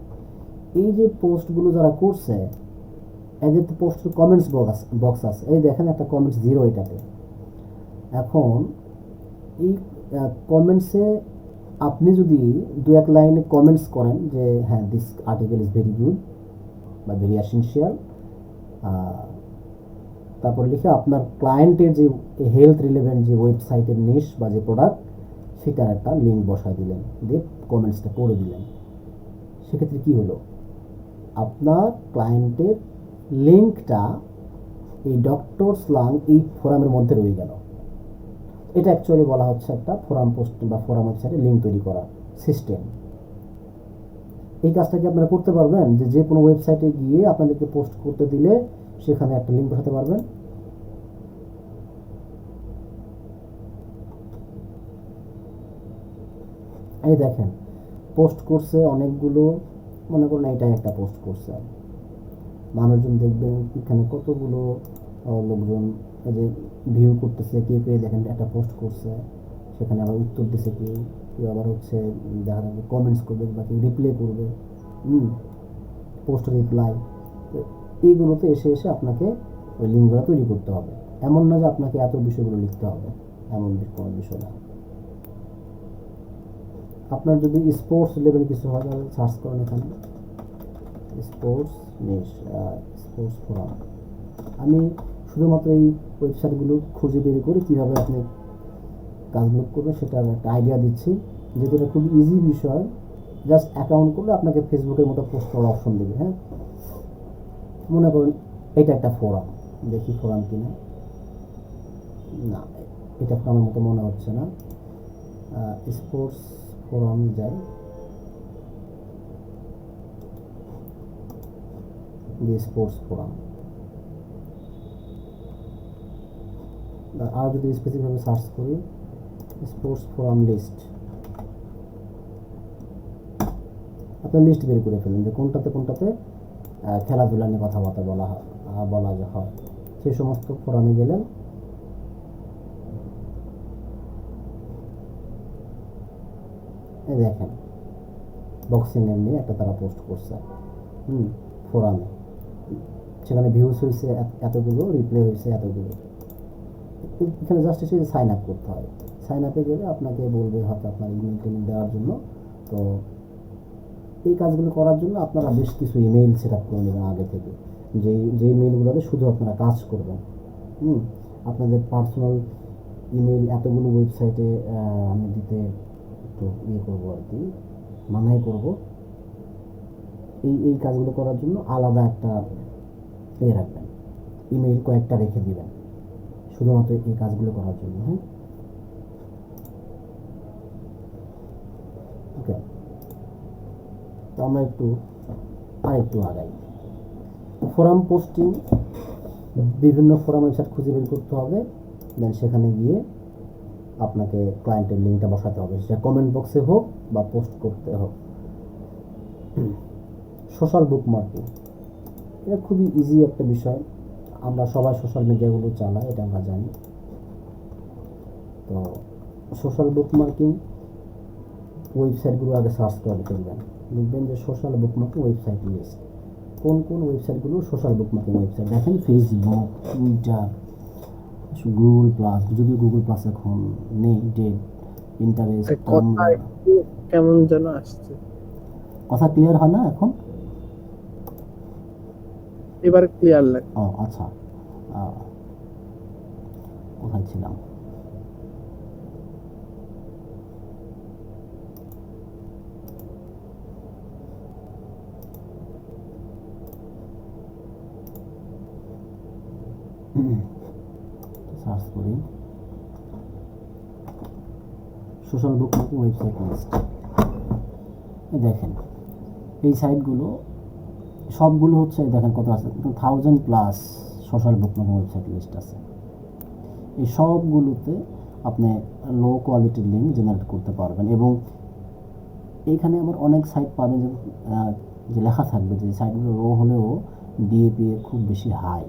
এই যে পোস্টগুলো যারা করছে, এদের তো পোস্টের কমেন্টস বক্স আছে, এই দেখেন একটা কমেন্টস 0 এটাতে। এখন এই কমেন্টসে আপনি যদি 2-1 লাইনে কমেন্টস করেন যে হ্যাঁ, this article is very good বা ভেরি এসেনশিয়াল, তারপর লিখে আপনার ক্লায়েন্টের যে হেলথ রিলেভেন্ট যে ওয়েবসাইটের নিশ বা যে প্রোডাক্ট, সেটার একটা লিঙ্ক বসায় দিলেন, দিয়ে কমেন্টসটা করে দিলেন। সেক্ষেত্রে কী হলো, আপনার ক্লায়েন্টের লিঙ্কটা এই ডক্টর স্লাং এই ফোরামের মধ্যে রয়ে গেল। এটা অ্যাকচুয়ালি বলা হচ্ছে একটা ফোরাম পোস্ট বা ফোরাম ওয়েবসাইটে লিঙ্ক তৈরি করা সিস্টেম। এই কাজটা কি আপনারা করতে পারবেন? যে কোনো ওয়েবসাইটে গিয়ে আপনাদেরকে পোস্ট করতে দিলে সেখানে একটা লিঙ্ক বসাতে পারবেন। এই দেখেন, পোস্ট করছে অনেকগুলো, মনে করুন এটাই একটা পোস্ট করছে, মানুষজন দেখবেন এখানে কতগুলো লোকজন এই যে ভিউ করতেছে, কেউ কেউ দেখেন একটা পোস্ট করছে, সেখানে আবার উত্তর দিছে, কেউ কেউ আবার হচ্ছে দেখা যাবে কমেন্টস করবে বা কেউ রিপ্লাই করবে, পোস্ট রিপ্লাই। তো এইগুলোতে এসে এসে আপনাকে ওই লিঙ্কগুলো তৈরি করতে হবে। এমন না যে আপনাকে এত বিষয়গুলো লিখতে হবে, এমন কোনো বিষয় না। আপনার যদি স্পোর্টস লেভেল কিছু হয় তাহলে সার্চ করেন এখানে স্পোর্টস নিশ, স্পোর্টস ফোরাম। আমি শুধুমাত্র এই ওয়েবসাইটগুলো খুঁজে বের করে কীভাবে আপনি কাজগুলো করবেন সেটার একটা আইডিয়া দিচ্ছি, যেহেতু এটা খুব ইজি বিষয়। জাস্ট অ্যাকাউন্ট করলে আপনাকে ফেসবুকের মতো পোস্ট করার অপশন দেবে। হ্যাঁ, মনে করুন এটা একটা ফোরাম, দেখি ফোরাম কিনা, না এটা ফোরামের মতো মনে হচ্ছে না। স্পোর্টস ফোরাম যাই, স্পোর্টস ফোরাম, আর যদি স্পেসিফিকভাবে সার্চ করি স্পোর্টস ফোরাম লিস্ট, আপনার লিস্ট বের করে ফেলেন যে কোনটাতে কোনটাতে খেলাধুলা নিয়ে কথাবার্তা বলা হয়, সেই সমস্ত ফোরামে গেলেন। এই দেখেন বক্সিংয়ের নিয়ে একটা তারা পোস্ট করছে ফোরামে, সেখানে ভিউজ হয়েছে এতগুলো, রিপ্লাই হয়েছে এতগুলো। এখানে জাস্ট এসে সাইন আপ করতে হয়। সাইন আপে গেলে আপনাকে বলবে হয়তো আপনার ইমেল টিমেল দেওয়ার জন্য। তো এই কাজগুলো করার জন্য আপনারা বেশ কিছু ইমেইল সেট আপ করে নেবেন আগে থেকে, যেই মেইলগুলোতে শুধু আপনারা কাজ করবেন। আপনাদের পার্সোনাল ইমেল এতগুলো ওয়েবসাইটে আমি দিতে একটু করবো আর কি, মানাই করব। এই কাজগুলো করার জন্য আলাদা একটা রাখবেন, ইমেইল কয়েকটা রেখে দিবেন শুধুমাত্র এই কাজগুলো করার জন্য। হ্যাঁ, ওকে। তো আমরা আরেকটু আগাই। ফোরাম পোস্টিং, বিভিন্ন ফোরাম ওয়েবসাইট খুঁজে বের করতে হবে, দেন সেখানে গিয়ে আপনাকে ক্লায়েন্টের লিঙ্কটা বসাতে হবে, সেটা কমেন্ট বক্সে হোক বা পোস্ট করতে হোক। সোশ্যাল বুকমার্কিং, এটা খুবই ইজি একটা বিষয়। আমরা সবাই সোশ্যাল মিডিয়াগুলো চালাই, এটা আমরা জানি। তো সোশ্যাল বুকমার্কিং ওয়েবসাইটগুলো আগে সার্চ করে দেখবেন, লিখবেন যে সোশ্যাল বুকমার্কিং ওয়েবসাইট লিস্ট। কোন কোন ওয়েবসাইটগুলো সোশ্যাল বুকমার্কিং ওয়েবসাইট? দেখেন ফেসবুক, টুইটার, গুগল প্লাস, যদিও গুগল প্লাস এখন নেই, ডেড, ইন্টারেস্ট। কথা একটু কেমন যেন আসছে, কথা ক্লিয়ার হয় না এখন? এবার ক্লিয়ার লাগে। ও আচ্ছা, কোথায় ছিলাম? সার্চ করি সোশ্যাল বুকমার্কিং ওয়েবসাইট লিস্ট। দেখেন এই সাইটগুলো সবগুলো হচ্ছে, দেখেন কত আছে, 1000+ সোশ্যাল বুকমার্কিং ওয়েবসাইট লিস্ট আছে। এই সবগুলোতে আপনি লো কোয়ালিটির লিঙ্ক জেনারেট করতে পারবেন। এবং এইখানে আমার অনেক সাইট পাবেন যে লেখা থাকবে যে সাইটগুলো লো হলেও ডিএপি খুব বেশি হাই।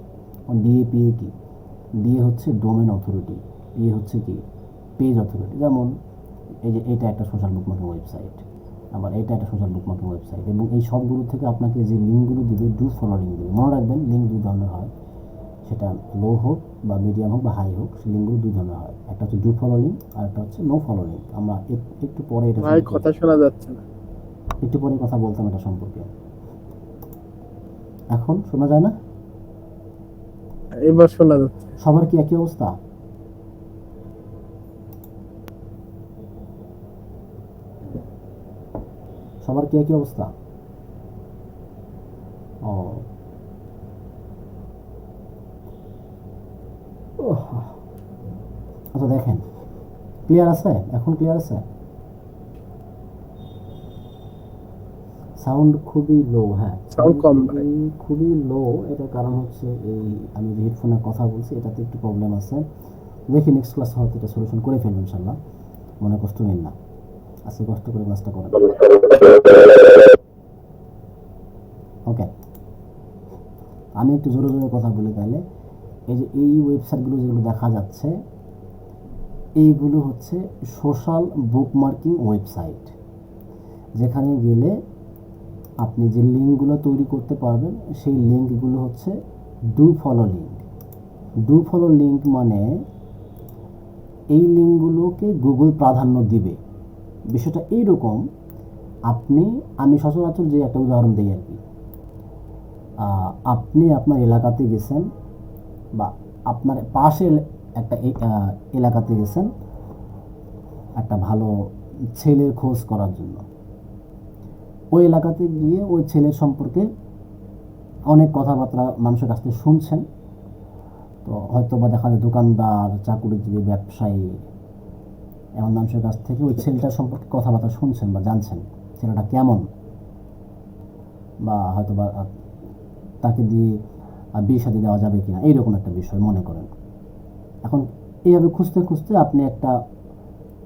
ডিএপি কি? ডিএ হচ্ছে ডোমেন অথরিটি, পি হচ্ছে কি? Page authority. যেমন এই যে এটা একটা সোশ্যাল বুকমার্কিং ওয়েবসাইট, আবার এটা একটা সোশ্যাল বুকমার্কিং ওয়েবসাইট। এবং এই সবগুলো থেকে আপনাকে যে লিঙ্কগুলো দিবে, ডু ফলো লিঙ্ক দিবে। মনে রাখবেন লিঙ্ক দুই ধরনের হয়, সেটা লো হোক বা মিডিয়াম হোক বা হাই হোক, সেই লিঙ্কগুলো দুই ধরনের হয়। একটা হচ্ছে ডু ফলো লিঙ্ক আর একটা হচ্ছে নো ফলো লিঙ্ক। আমরা একটু পরে এটা ভাই কথা শোনা যাচ্ছে না, একটু পরে কথা বলতাম এটা সম্পর্কে। এখন শোনা যায় না? এবার শোনা যাচ্ছে। সবার কি একই অবস্থা? সবার কি একই অবস্থা? ও আচ্ছা, দেখেন ক্লিয়ার আছে? এখন ক্লিয়ার আছে? সাউন্ড খুবই লো। হ্যাঁ, সাউন্ড কম ভাই। খুবই লো। এটার কারণ হচ্ছে এই আমি যে হেডফোনে কথা বলছি এটাতে একটু প্রবলেম আছে। দেখি নেক্সট ক্লাসে হয়তো এটা সলিউশন করে ফেলবো ইনশাল্লাহ, মনে কষ্ট নিন না, আজকে কষ্ট করে ক্লাসটা করেন। ওকে, আমি একটু জোরে জোরে কথা বলি তাহলে। এই যে এই ওয়েবসাইটগুলো যেগুলো দেখা যাচ্ছে, এইগুলো হচ্ছে সোশ্যাল বুকমার্কিং ওয়েবসাইট, যেখানে গেলে আপনি যে লিঙ্কগুলো তৈরি করতে পারবেন সেই লিঙ্কগুলো হচ্ছে do follow link. Do follow link মানে এই লিঙ্কগুলোকে গুগল প্রাধান্য দিবে। বিষয়টা এইরকম, আমি সচরাচর যে একটা উদাহরণ দিই আর কি, আপনি আপনার এলাকাতে গেছেন বা আপনার পাশে একটা এলাকাতে গেছেন একটা ভালো ছেলের খোঁজ করার জন্য। ওই এলাকাতে গিয়ে ওই ছেলের সম্পর্কে অনেক কথাবার্তা মানুষের কাছ থেকে শুনছেন। তো হয়তো বা দেখা যায় দোকানদার, চাকুরিজীবী, ব্যবসায়ী, এমন মানুষের কাছ থেকে ওই ছেলেটার সম্পর্কে কথাবার্তা শুনছেন বা জানছেন ছেলেটা কেমন, বা হয়তো বা তাকে দিয়ে বিয়ে শাদী দেওয়া যাবে কিনা, এইরকম একটা বিষয় মনে করেন। এখন এইভাবে খুঁজতে খুঁজতে আপনি একটা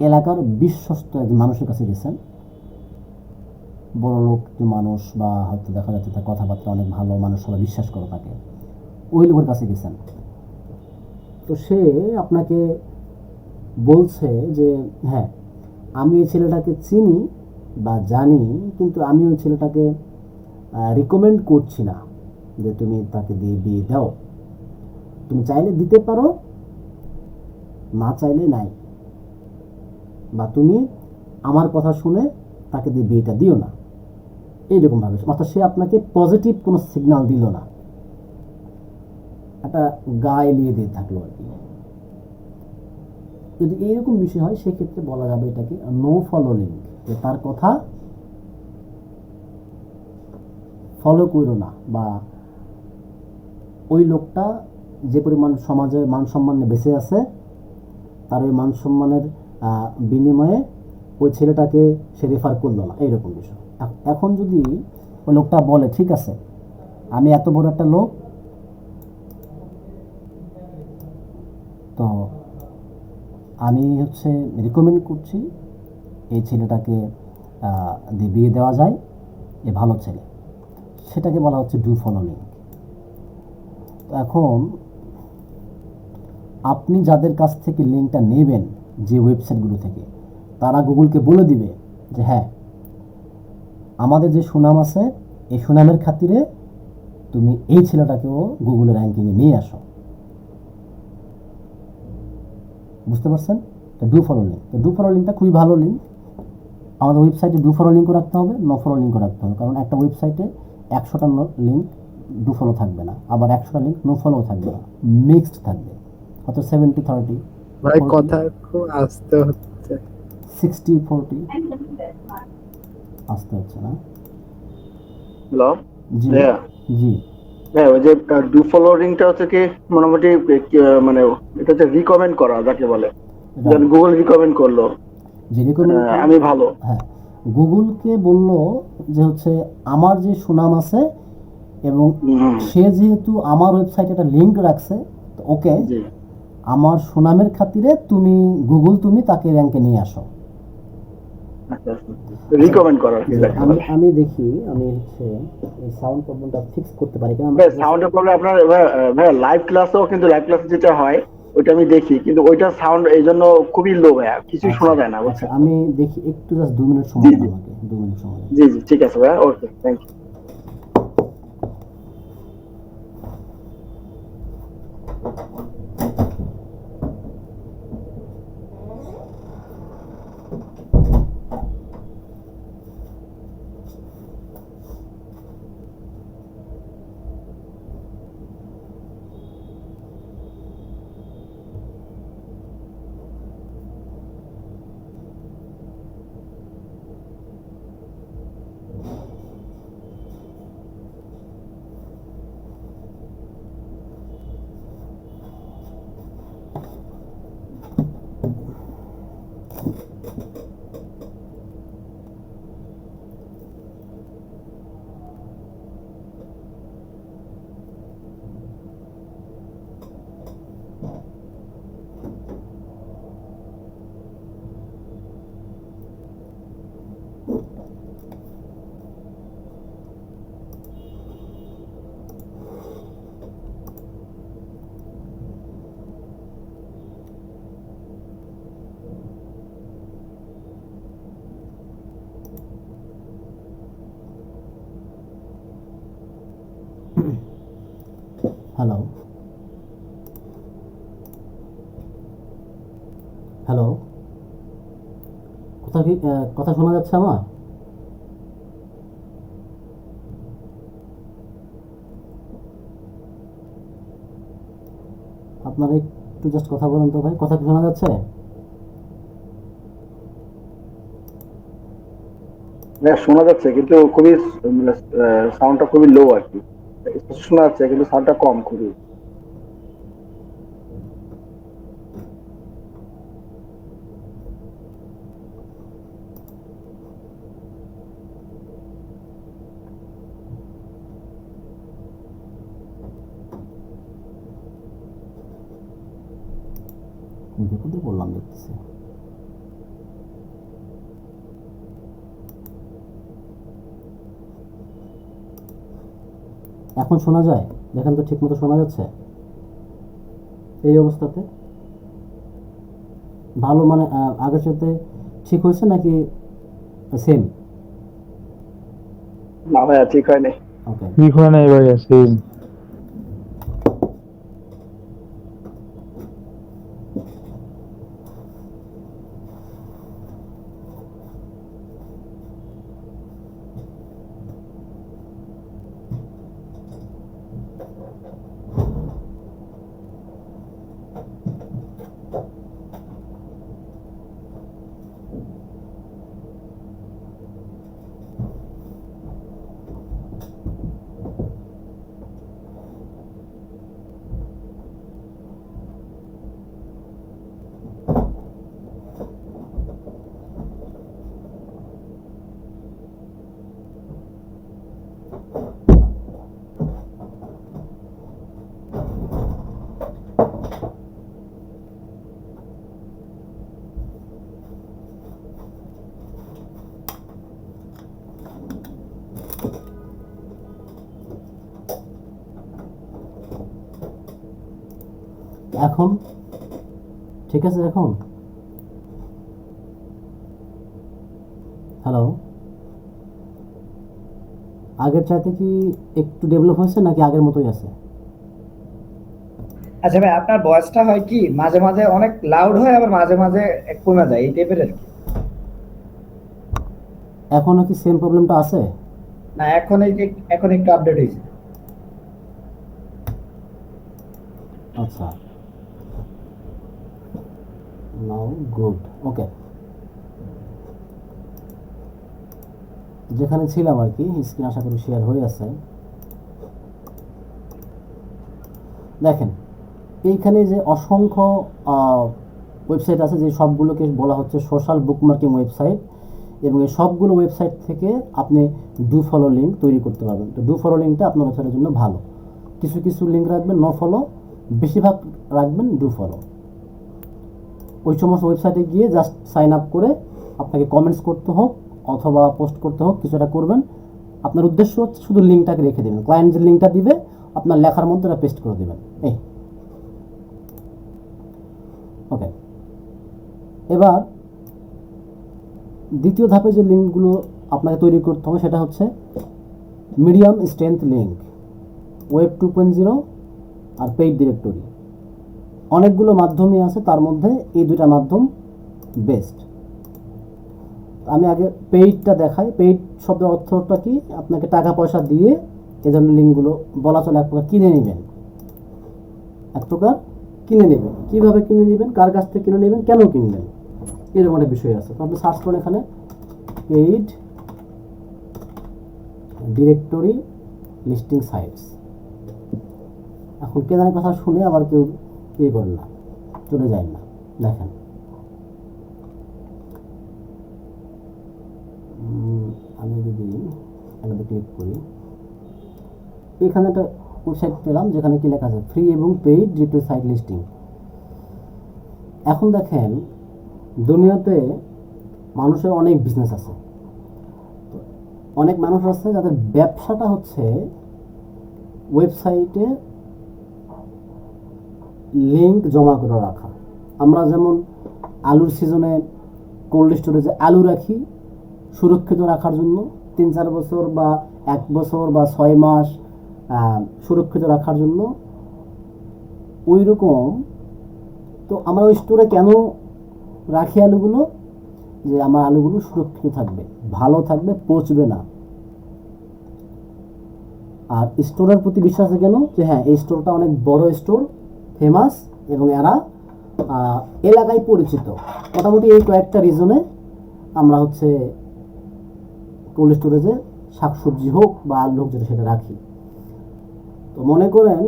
এলাকার বিশ্বস্ত একজন মানুষের কাছে গেছেন, বড় লোক মানুষ, বা হয়তো দেখা যাচ্ছে তার কথাবার্তা অনেক ভালো, মানুষ সবাই বিশ্বাস করে তাকে, ওই লোকের কাছে গেছেন। তো সে আপনাকে বলছে যে হ্যাঁ আমি ওই ছেলেটাকে চিনি বা জানি, কিন্তু আমি ওই ছেলেটাকে রিকমেন্ড করছি না যে তুমি তাকে দিয়ে বিয়ে দাও। তুমি চাইলে দিতে পারো, না চাইলে নাই, বা তুমি আমার কথা শুনে তাকে দিয়ে বিয়েটা দিও না, এইরকমভাবে। অর্থাৎ সে আপনাকে পজিটিভ কোনো সিগন্যাল দিল না, একটা গায়ে নিয়ে দিয়ে থাকলো আর কি। যদি এইরকম বিষয় হয় সেক্ষেত্রে বলা যাবে এটাকে নো ফলো লিঙ্ক, যে তার কথা ফলো করো না, বা ওই লোকটা যে পরিমাণ সমাজে মান সম্মানে বেঁচে আছে তার ওই মান সম্মানের বিনিময়ে ওই ছেলেটাকে সে রেফার করলো না, এইরকম বিষয়। এখন যদি ওই লোকটা বলে ঠিক আছে আমি এত বড় একটা লোক, তো আমি হচ্ছে রিকমেন্ড করছি এই ছেলেটাকে দিয়ে বিয়ে দেওয়া যায়, এ ভালো ছেলে, সেটাকে বলা হচ্ছে ডু ফলো লিঙ্ক। তো এখন আপনি যাদের কাছ থেকে লিঙ্কটা নেবেন, যে ওয়েবসাইটগুলো থেকে, তারা গুগলকে বলে দিবে যে হ্যাঁ আমাদের যে সুনাম আছে এই সুনামের খাতিরে তুমি এই ছেলেটাকেও গুগলের র্যাঙ্কিংয়ে নিয়ে আসো। বুঝতে পারছেন? তো ডু ফলো লিঙ্ক, তো ডু ফলো লিঙ্কটা খুবই ভালো লিঙ্ক। আমাদের ওয়েবসাইটে ডু ফলো লিঙ্কও রাখতে হবে, নো ফলো লিঙ্কও রাখতে হবে, কারণ একটা ওয়েবসাইটে 100টা লিঙ্ক ডু ফলো থাকবে না, আবার 100টা লিঙ্ক নো ফলো থাকবে না, মিক্সড থাকবে। হয়তো 70-30, ভাই কথা খুব আস্তে হচ্ছে। 60-40 আসতে হচ্ছে না। হ্যালো, জি ভাইয়া। জি হ্যাঁ, ওই যে ডু ফলোইংটা হচ্ছে কি মোটামুটি মানে এটা হচ্ছে রিকমেন্ড করা যাকে বলে, যেন রাইট। গুগল রিকমেন্ড করলো যে রেকমেন্ড আমি ভালো। হ্যাঁ, গুগলকে বললো যে হচ্ছে আমার যে সুনাম আছে এবং হুম, সে যেহেতু আমার ওয়েবসাইটে একটা লিঙ্ক রাখছে, তো ওকে জি আমার সুনামের খাতিরে তুমি গুগল তুমি তাকে র্যাঙ্কে নিয়ে আসো। আচ্ছা রিকমেন্ড করা আর কি যাকে আমি বলে। আমি দেখি আমি হচ্ছে এই সাউন্ড প্রবলেমটা ফিক্স করতে পারি কিনা। ভাই সাউন্ডের প্রবলেম আপনার ভাইয়া লাইভ ক্লাসেও কিন্তু লাইভ ক্লাসে যেটা হয় ওইটা আমি দেখি, কিন্তু ওইটার সাউন্ড এই জন্য খুবই লো ভাইয়া, কিছুই আচ্ছা শোনা যায় না আচ্ছা, বুঝছেন। আমি দেখি একটু জাস্ট 2 মিনিট জি সময় দেন জি আমাকে, 2 মিনিট সময় দেন। জি জি ঠিক আছে ভাইয়া, okay thank you. Hello hello, কথা কি কথা শোনা যাচ্ছে আমার? আপনারা একটু জাস্ট কথা বলেন তো ভাই, কথা কি শোনা যাচ্ছে? হ্যাঁ শোনা যাচ্ছে কিন্তু খুবই সাউন্ডটা খুবই লো আর কি, স্পষ্ট শোনা যাচ্ছে কিন্তু সাউন্ডটা কম খুবই। বিপদে পড়লাম দেখতেছি। এখন শোনা যায়? দেখেন তো ঠিক মতো শোনা যাচ্ছে এই অবস্থাতে? ভালো মানে আগের সাথে ঠিক হয়েছে নাকি সেম? না ভাইয়া ঠিক হয়নি। ওকে, ঠিক হয় নাই ভাইয়া, সেম। এখন ঠিক আছে? এখন হ্যালো, আগের চাইতে কি একটু ডেভেলপ হয়েছে নাকি আগের মতোই আছে? আচ্ছা ভাই, আপনার ভয়েসটা হয় কি মাঝে মাঝে অনেক লাউড হয়, আবার মাঝে মাঝে কমে যায়, এই টাইপের আর কি। এখনো কি সেম প্রবলেমটা আছে? না, এখন একটু আপডেট হয়েছে। আচ্ছা, নাও গুড, ওকে। যেখানে ছিলাম আর কি, স্ক্রিন আশা করি শেয়ার হয়ে আছে। দেখেন, এইখানে যে অসংখ্য ওয়েবসাইট আছে, যে সবগুলোকে বলা হচ্ছে সোশ্যাল বুকমার্কিং ওয়েবসাইট, এবং এই সবগুলো ওয়েবসাইট থেকে আপনি ডু ফলো লিঙ্ক তৈরি করতে পারবেন। তো ডু ফলো লিঙ্কটা আপনার ওয়েবসাইটের জন্য ভালো। কিছু কিছু লিঙ্ক রাখবেন নো ফলো, বেশিরভাগ রাখবেন ডু ফলো। ওই সমস্ত ওয়েবসাইটে গিয়ে জাস্ট সাইন আপ করে আপনাকে কমেন্টস করতে হোক অথবা পোস্ট করতে হোক, কিছু একটা করবেন। আপনার উদ্দেশ্য হচ্ছে শুধু লিঙ্কটাকে রেখে দেবেন, ক্লায়েন্ট যে লিঙ্কটা দিবে আপনার লেখার মধ্যে এটা পেস্ট করে দেবেন, এই ওকে। এবার দ্বিতীয় ধাপে যে লিঙ্কগুলো আপনাকে তৈরি করতে হবে সেটা হচ্ছে মিডিয়াম স্ট্রেংথ লিঙ্ক, ওয়েব 2.0 আর পেইড ডিরেক্টরি। অনেকগুলো মাধ্যমই আছে, তার মধ্যে এই দুটা মাধ্যম বেস্ট। আমি আগে পেইডটা দেখাই। পেইড শব্দের অর্থটা কি? আপনাকে টাকা পয়সা দিয়ে এই ধরনের লিঙ্কগুলো বলা চলে এক প্রকার কিনে নেবেন, এক প্রকার কিনে নেবেন। কীভাবে কিনে নেবেন, কার কাছ থেকে কিনে নেবেন, কেন কিনবেন, এরকম একটা বিষয় আছে। তো আপনি সার্চ করেন এখানে পেইড ডিরেক্টরি লিস্টিং সাইটস। এখন কেনার কথা শুনে আবার কেউ ইয়ে করেন না, চলে যায় না। দেখেন, আমি যদি এটাতে ক্লিক করি, এখানে একটা ওয়েবসাইট পেলাম যেখানে কি লেখা আছে ফ্রি এবং পেইড ডিরেক্টরি সাইট লিস্টিং। এখন দেখেন, দুনিয়াতে মানুষের অনেক বিজনেস আছে। অনেক মানুষ আছে যাদের ব্যবসাটা হচ্ছে ওয়েবসাইটে লিঙ্ক জমা করে রাখা। আমরা যেমন আলুর সিজনে কোল্ড স্টোরেজে আলু রাখি সুরক্ষিত রাখার জন্য, 3-4 বছর বা 1 বছর বা 6 মাস সুরক্ষিত রাখার জন্য। ওই রকম তো আমরা ওই স্টোরে কেন রাখি আলুগুলো? যে আমার আলুগুলো সুরক্ষিত থাকবে, ভালো থাকবে, পচবে না। আর স্টোরের প্রতি বিশ্বাস আছে কেন? যে হ্যাঁ, এই স্টোরটা অনেক বড় স্টোর, ফেমাস, এবং এরা এলাকায় পরিচিত। মোটামুটি এই কয়েকটা রিজনে আমরা হচ্ছে কোল্ড স্টোরেজে শাকসবজি হোক বা আলু হোক যেটা সেটা রাখি। তো মনে করেন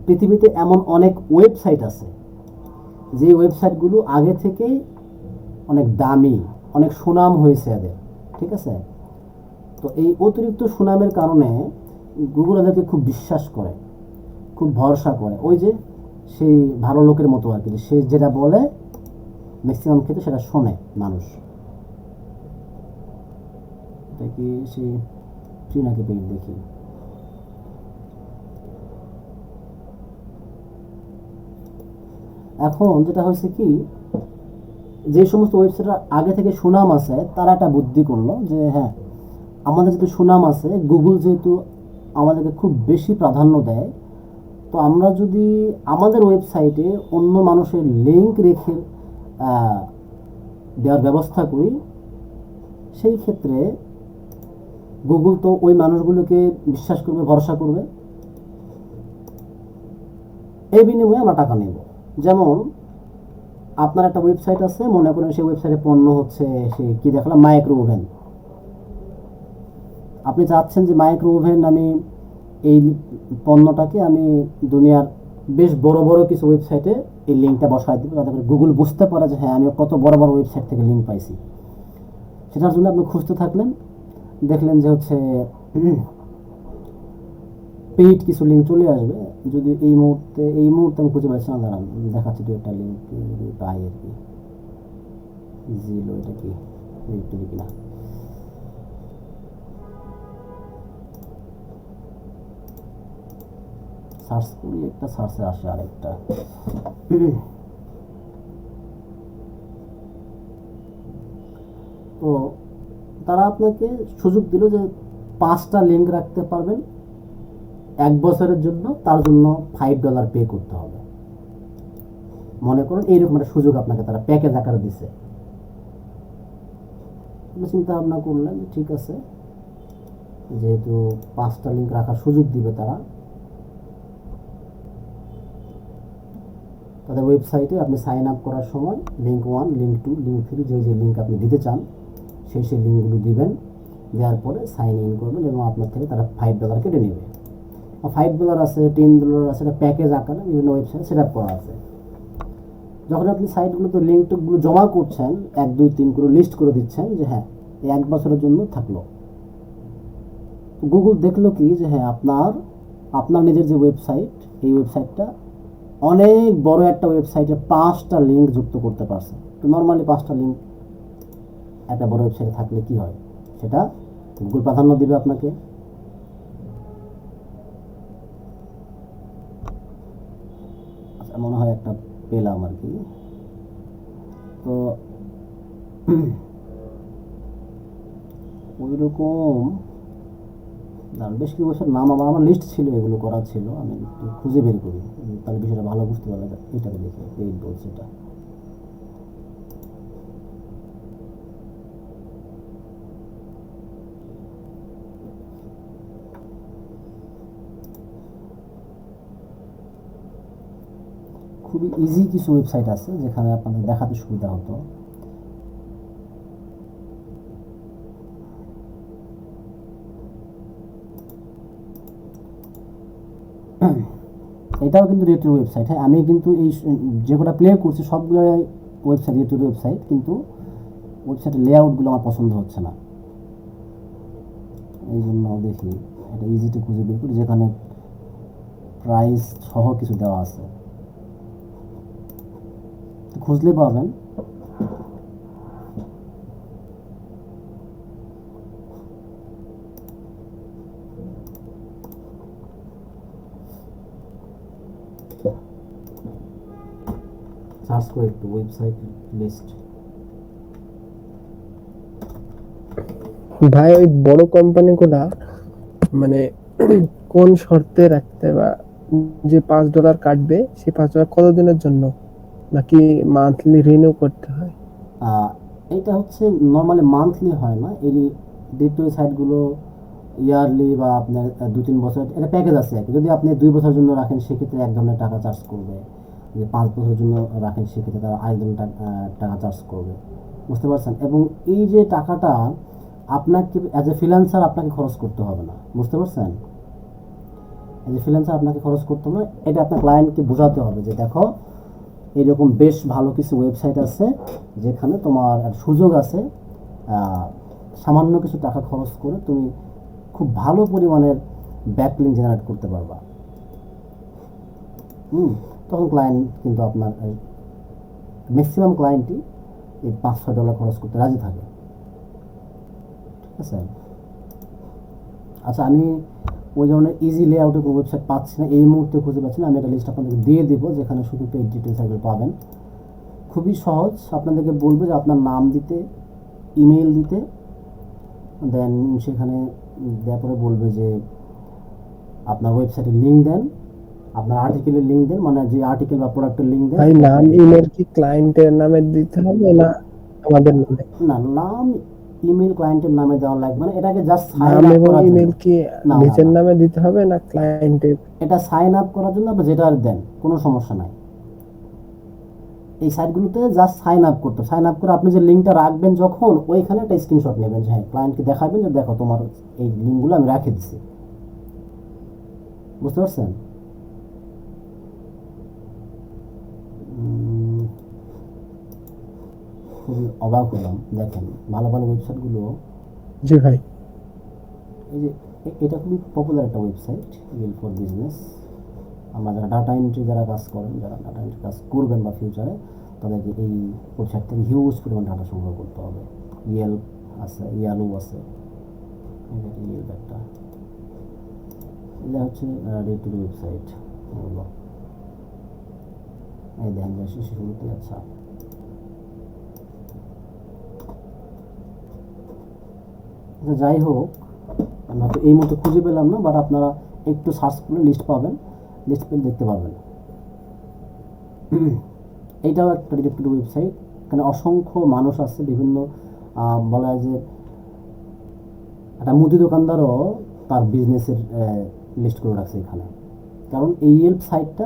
পৃথিবীতে এমন অনেক ওয়েবসাইট আছে যে ওয়েবসাইটগুলো আগে থেকেই অনেক দামি, অনেক সুনাম হয়েছে এদের, ঠিক আছে? তো এই অতিরিক্ত সুনামের কারণে গুগল এদেরকে খুব বিশ্বাস করে, খুব ভরসা করে। ওই যে সেই ভালো লোকের মতো আর কি, সে যেটা বলে ম্যাক্সিমাম ক্ষেত্রে সেটা শোনে মানুষ। এটা কি সেই ফ্রি নাকি পেইড দেখি। এখন যেটা হয়েছে কি, যে সমস্ত ওয়েবসাইট আগে থেকে সুনাম আছে তারা একটা বুদ্ধি করলো যে হ্যাঁ, আমাদের যেহেতু সুনাম আছে, গুগল যেহেতু আমাদেরকে খুব বেশি প্রাধান্য দেয়, তো আমরা যদি আমাদের ওয়েবসাইটে অন্য মানুষের লিঙ্ক রেখে দেওয়ার ব্যবস্থা করি, সেই ক্ষেত্রে গুগল তো ওই মানুষগুলোকে বিশ্বাস করবে, ভরসা করবে। এই বিনিময়ে আমরা টাকা নেব। যেমন আপনার একটা ওয়েবসাইট আছে, মনে করেন সেই ওয়েবসাইটে পণ্য হচ্ছে সে কি দেখালাম, মাইক্রো ওভেন। আপনি চাচ্ছেন যে মাইক্রো ওভেন, আমি এই পণ্যটাকে আমি দুনিয়ার বেশ বড় বড় কিছু ওয়েবসাইটে এই লিঙ্কটা বসায় দেবো, যাতে করে গুগল বুঝতে পারে যে হ্যাঁ, আমি কত বড় বড় ওয়েবসাইট থেকে লিঙ্ক পাইছি। সেটার জন্য আপনি খুঁজতে থাকলেন, দেখলেন যে হচ্ছে পেইড কিছু লিঙ্ক চলে আসবে। যদি এই মুহূর্তে আমি খুঁজে পাচ্ছি না, দাঁড়ান দেখাচ্ছি দু একটা লিঙ্ক পাই আর কি। জিলো, এটা কি ডিরেক্টরি কিনা? সার্চ করি, একটা সার্চে আসে আরেকটা। তো তারা আপনাকে সুযোগ দিল যে 5টা লিঙ্ক রাখতে পারবেন 1 বছরের জন্য, তার জন্য $5 পে করতে হবে। মনে করুন এইরকম একটা সুযোগ আপনাকে তারা প্যাকেজ আকারে দিছে। আপনি চিন্তা ভাবনা করলেন ঠিক আছে, যেহেতু 5টা লিঙ্ক রাখার সুযোগ দিবে তারা, তাদের ওয়েবসাইটে আপনি সাইন আপ করার সময় লিঙ্ক 1, লিঙ্ক 2, লিঙ্ক 3 যে যে লিঙ্ক আপনি দিতে চান সেই লিঙ্কগুলো দিবেন। দেওয়ার পরে সাইন ইন করবেন এবং আপনার থেকে তারা $5 কেটে নেবে। $5 আছে, $10 আছে, এটা প্যাকেজ আকারে বিভিন্ন ওয়েবসাইটে সেট আপ করা আছে। যখন আপনি সাইটগুলোতে লিঙ্কগুলো জমা করছেন 1, 2, 3 করে লিস্ট করে দিচ্ছেন যে হ্যাঁ এই 1 বছরের জন্য থাকলো, গুগল দেখলো কি যে হ্যাঁ আপনার নিজের যে ওয়েবসাইট, এই ওয়েবসাইটটা অনেক বড় একটা ওয়েবসাইটে 5টা লিঙ্ক যুক্ত করতে পারছে। তো নর্মালি 5টা লিঙ্ক একটা বড় ওয়েবসাইটে থাকলে কি হয়, সেটা গুগল প্রাধান্য দিবে আপনাকে। আচ্ছা, মনে হয় একটা পেলাম আর কি। তো ওই রকম বেশ কিছু ওয়েবসাইট নাম আমার লিস্ট ছিল, এগুলো করা ছিল, আমি একটু খুঁজে বের করি তাহলে বিষয়টা ভালো বুঝতে পারবে। এটাকে দেখি পেইড বলছে এটা। খুবই ইজি কিছু ওয়েবসাইট আছে যেখানে আপনাদের দেখাতে সুবিধা হতো। এটাও কিন্তু রেটের ওয়েবসাইট। হ্যাঁ, আমি কিন্তু এই যে কটা প্লে করছি সবগুলো ওয়েবসাইট রেটের ওয়েবসাইট, কিন্তু ওয়েবসাইটের লেআউটগুলো আমার পছন্দ হচ্ছে না, এই জন্য দেখি এটা ইজিতে খুঁজে বের করি যেখানে প্রাইস সহ কিছু দেওয়া আছে। খুঁজলে পাবেন। সার্চ করে একটু ওয়েবসাইট লিস্ট। ভাই ওই বড় কোম্পানিগুলা মানে কোন শর্তে রাখতে, বা যে $5 কাটবে সেই $5 কতদিনের জন্য, নাকি মান্থলি রিনিউ করতে হয়? এটা হচ্ছে নর্মালি মান্থলি হয় না, এই ডিরেক্টরি সাইটগুলো ইয়ারলি বা আপনার 2-3 বছর এটা প্যাকেজ আছে আর কি। যদি আপনি 2 বছরের জন্য রাখেন সেক্ষেত্রে এক ধরনের টাকা চার্জ করবে, যদি 5 বছরের জন্য রাখেন সেক্ষেত্রে তারা আরেক ধরনের টাকা চার্জ করবে, বুঝতে পারছেন? এবং এই যে টাকাটা আপনাকে অ্যাজ এ ফ্রিল্যান্সার আপনাকে খরচ করতে হবে না, বুঝতে পারছেন? অ্যাজ এ ফ্রিল্যান্সার আপনাকে খরচ করতে হবে না, এটা আপনার ক্লায়েন্টকে বোঝাতে হবে যে দেখো এরকম বেশ ভালো কিছু ওয়েবসাইট আছে যেখানে তোমার সুযোগ আছে সামান্য কিছু টাকা খরচ করে তুমি খুব ভালো পরিমাণের ব্যাকলিঙ্ক জেনারেট করতে পারবা। তখন ক্লায়েন্ট কিন্তু আপনার ম্যাক্সিমাম ক্লায়েন্টই এই $5-6 খরচ করতে রাজি থাকে, ঠিক আছে? আচ্ছা, আমি ওই ধরনের ইজি লেআউটের কোনো ওয়েবসাইট পাচ্ছি না, এই মুহূর্তে খুঁজে পাচ্ছি না। আমি একটা লিস্ট আপনাদেরকে দিয়ে দেবো যেখানে শুধু পেজ ডিটেলস এগুলো পাবেন। খুবই সহজ, আপনাদেরকে বলবে যে আপনার নাম দিতে, ইমেল দিতে, দেন সেখানে দেওয়ার পরে বলবে যে আপনার ওয়েবসাইটের লিঙ্ক দেন, আপনার আর্টিকেলের লিঙ্ক দেন, মানে যে আর্টিকেল বা প্রোডাক্টের লিঙ্ক দেন। ভাই নাম ইমেল কি ক্লায়েন্টের নামে দিতে হবে না আমাদের নামে? না, নাম ইমেল ক্লায়েন্টের নামে দেওয়া লাগবে না, এটাকে জাস্ট সাইন নাম আপ এবং করার ইমেল জন্য। কি না, নিজের নামে দিতে হবে না ক্লায়েন্টের? এটা সাইন আপ করার জন্য আপনি যেটা দেন কোনো সমস্যা নাই। এই সাইটগুলোতে জাস্ট সাইন আপ করতে, সাইন আপ করে আপনি যে লিঙ্কটা রাখবেন যখন ওইখানে একটা স্ক্রিনশট নেবেন, যে হ্যাঁ ক্লায়েন্টকে দেখাবেন যে দেখো তোমার এই লিঙ্কগুলো আমি রেখে দিছি, বুঝতে পারছেন? খুবই অবাক হলাম, দেখেন ভালো ভালো ওয়েবসাইটগুলো। জি ভাই, এই যে এটা খুবই পপুলার একটা ওয়েবসাইট, রিয়েল ফর বিজনেস। আমরা যারা ডাটা এন্ট্রি যারা কাজ করেন, যারা ডাটা এন্ট্রি কাজ করবেন বা ফিউচারে, তাদেরকে এই ওয়েবসাইট থেকে হিউজ পরিমাণ ডাটা সংগ্রহ করতে হবে। ইয়েল্প আছে, ইয়ালু আছে, ইয়েল্প একটা, এটা হচ্ছে রেটেড ওয়েবসাইট এগুলো। এই দেখেন শুরুতে। আচ্ছা, আচ্ছা, যাই হোক, আমি হয়তো এই মতো খুঁজে পেলাম না, বাট আপনারা একটু সার্চ করলে লিস্ট পাবেন, লিস্ট পেলে দেখতে পাবেন। এইটাও একটা ডিরেক্টেড ওয়েবসাইট, এখানে অসংখ্য মানুষ আছে, বিভিন্ন বলা যায় যে একটা মুদি দোকানদারও তার বিজনেসের লিস্ট করে রাখছে এখানে, কারণ এই হেল্প সাইটটা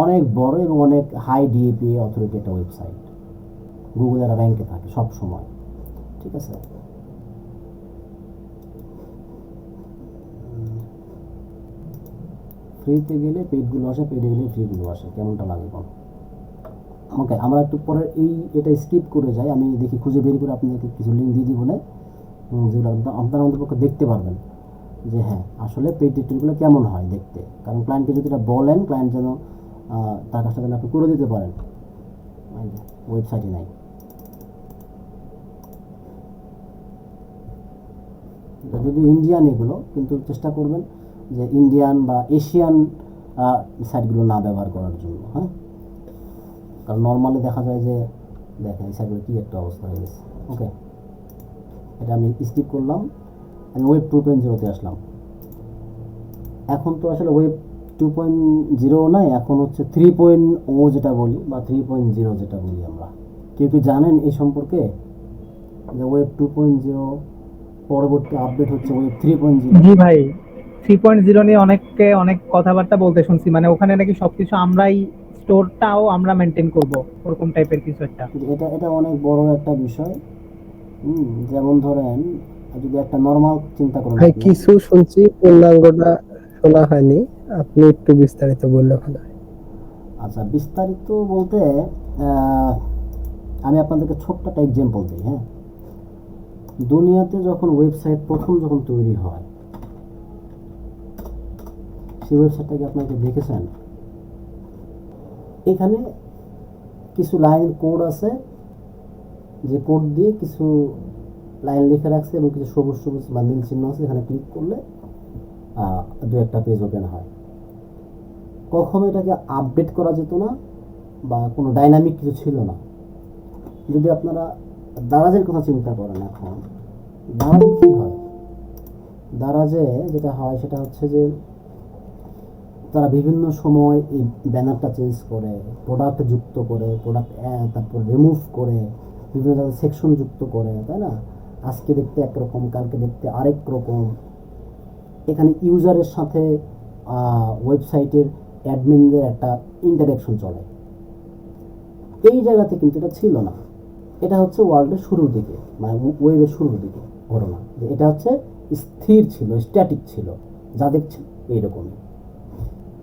অনেক বড় এবং অনেক হাই ডিএপি অথরিটি একটা ওয়েবসাইট, গুগলের র্যাঙ্কে থাকে সব সময়, ঠিক আছে। ফ্রিতে গেলে পেইডগুলো আসে, পেইডে গেলে ফ্রিগুলো আসে, কেমনটা লাগে বল। ওকে, আমরা একটু পরে এটা স্কিপ করে যাই, আমি দেখি খুঁজে বের করে আপনাদেরকে কিছু লিঙ্ক দিয়ে দিব না, যেগুলো আপনারা আমাদের পক্ষে দেখতে পারবেন যে হ্যাঁ আসলে পেইড ডিটেলগুলো কেমন হয় দেখতে, কারণ ক্লায়েন্টকে যদি এটা বলেন, ক্লায়েন্ট যেন তার কাজটা যেন আপনি করে দিতে পারেন। ওয়েবসাইটে নাই, যদি ইন্ডিয়ান এগুলো, কিন্তু চেষ্টা করবেন যে ইন্ডিয়ান বা এশিয়ান সাইটগুলো না ব্যবহার করার জন্য, হ্যাঁ, কারণ নর্মালি দেখা যায় যে দেখেন এই সাইটগুলো কী একটা অবস্থা হয়ে গেছে। ওকে, এটা আমি স্কিপ করলাম, আমি ওয়েব 2.0-তে আসলাম। এখন তো আসলে ওয়েব 2.0 নাই, এখন হচ্ছে 3.0 যেটা বলি, বা 3.0 যেটা বলি আমরা। কেউ কি জানেন এই সম্পর্কে যে ওয়েব 2.0 পরবর্তী আপডেট হচ্ছে ওয়েব 3.0? জি ভাই, 3.0 নিয়ে অনেককে অনেক কথাবার্তা বলতে শুনছি, মানে ওখানে নাকি সবকিছু আমরাই, স্টোরটাও আমরা মেনটেন করব, ওরকম টাইপের কিছু একটা। এটা এটা অনেক বড় একটা বিষয়। যেমন ধরেন, যদি একটা নর্মাল চিন্তা করেন ভাই আপনি। কিছু শুনছি, পূর্ণাঙ্গটা শোনা হয়নি, আপনি একটু বিস্তারিত বললে ভালো হয়। আচ্ছা, বিস্তারিত বলতে আমি আপনাদেরকে ছোট্ট একটা এক্সাম্পল দিই। হ্যাঁ, দুনিয়াতে যখন ওয়েবসাইট প্রথম যখন তৈরি হয়, সেই ওয়েবসাইটটাকে আপনাকে দেখেছেন, এখানে কিছু লাইন কোড আছে, যে কোড দিয়ে কিছু লাইন লিখে রাখছে এবং কিছু সবুজ সবুজ বা নীল চিহ্ন আছে, এখানে ক্লিক করলে দু একটা পেজ ওপেন হয়। কখনো এটাকে আপডেট করা যেত না, বা কোনো ডাইনামিক কিছু ছিল না। যদি আপনারা দারাজের কথা চিন্তা করেন, এখন দারাজে কী হয়, দারাজে যেটা হয় সেটা হচ্ছে যে তারা বিভিন্ন সময় এই ব্যানারটা চেঞ্জ করে, প্রোডাক্ট যুক্ত করে, প্রোডাক্ট তারপর রিমুভ করে, বিভিন্ন জায়গায় সেকশন যুক্ত করে, তাই না? আজকে দেখতে একরকম, কালকে দেখতে আরেক রকম। এখানে ইউজারের সাথে ওয়েবসাইটের অ্যাডমিনদের একটা ইন্টারাকশন চলে। এই জায়গাতে কিন্তু এটা ছিল না। এটা হচ্ছে ওয়ার্ল্ডের শুরুর দিকে, মানে ওয়েবের শুরুর দিকে ঘটনা, যে এটা হচ্ছে স্থির ছিল, স্ট্যাটিক ছিল, যা দেখছেন এইরকমই।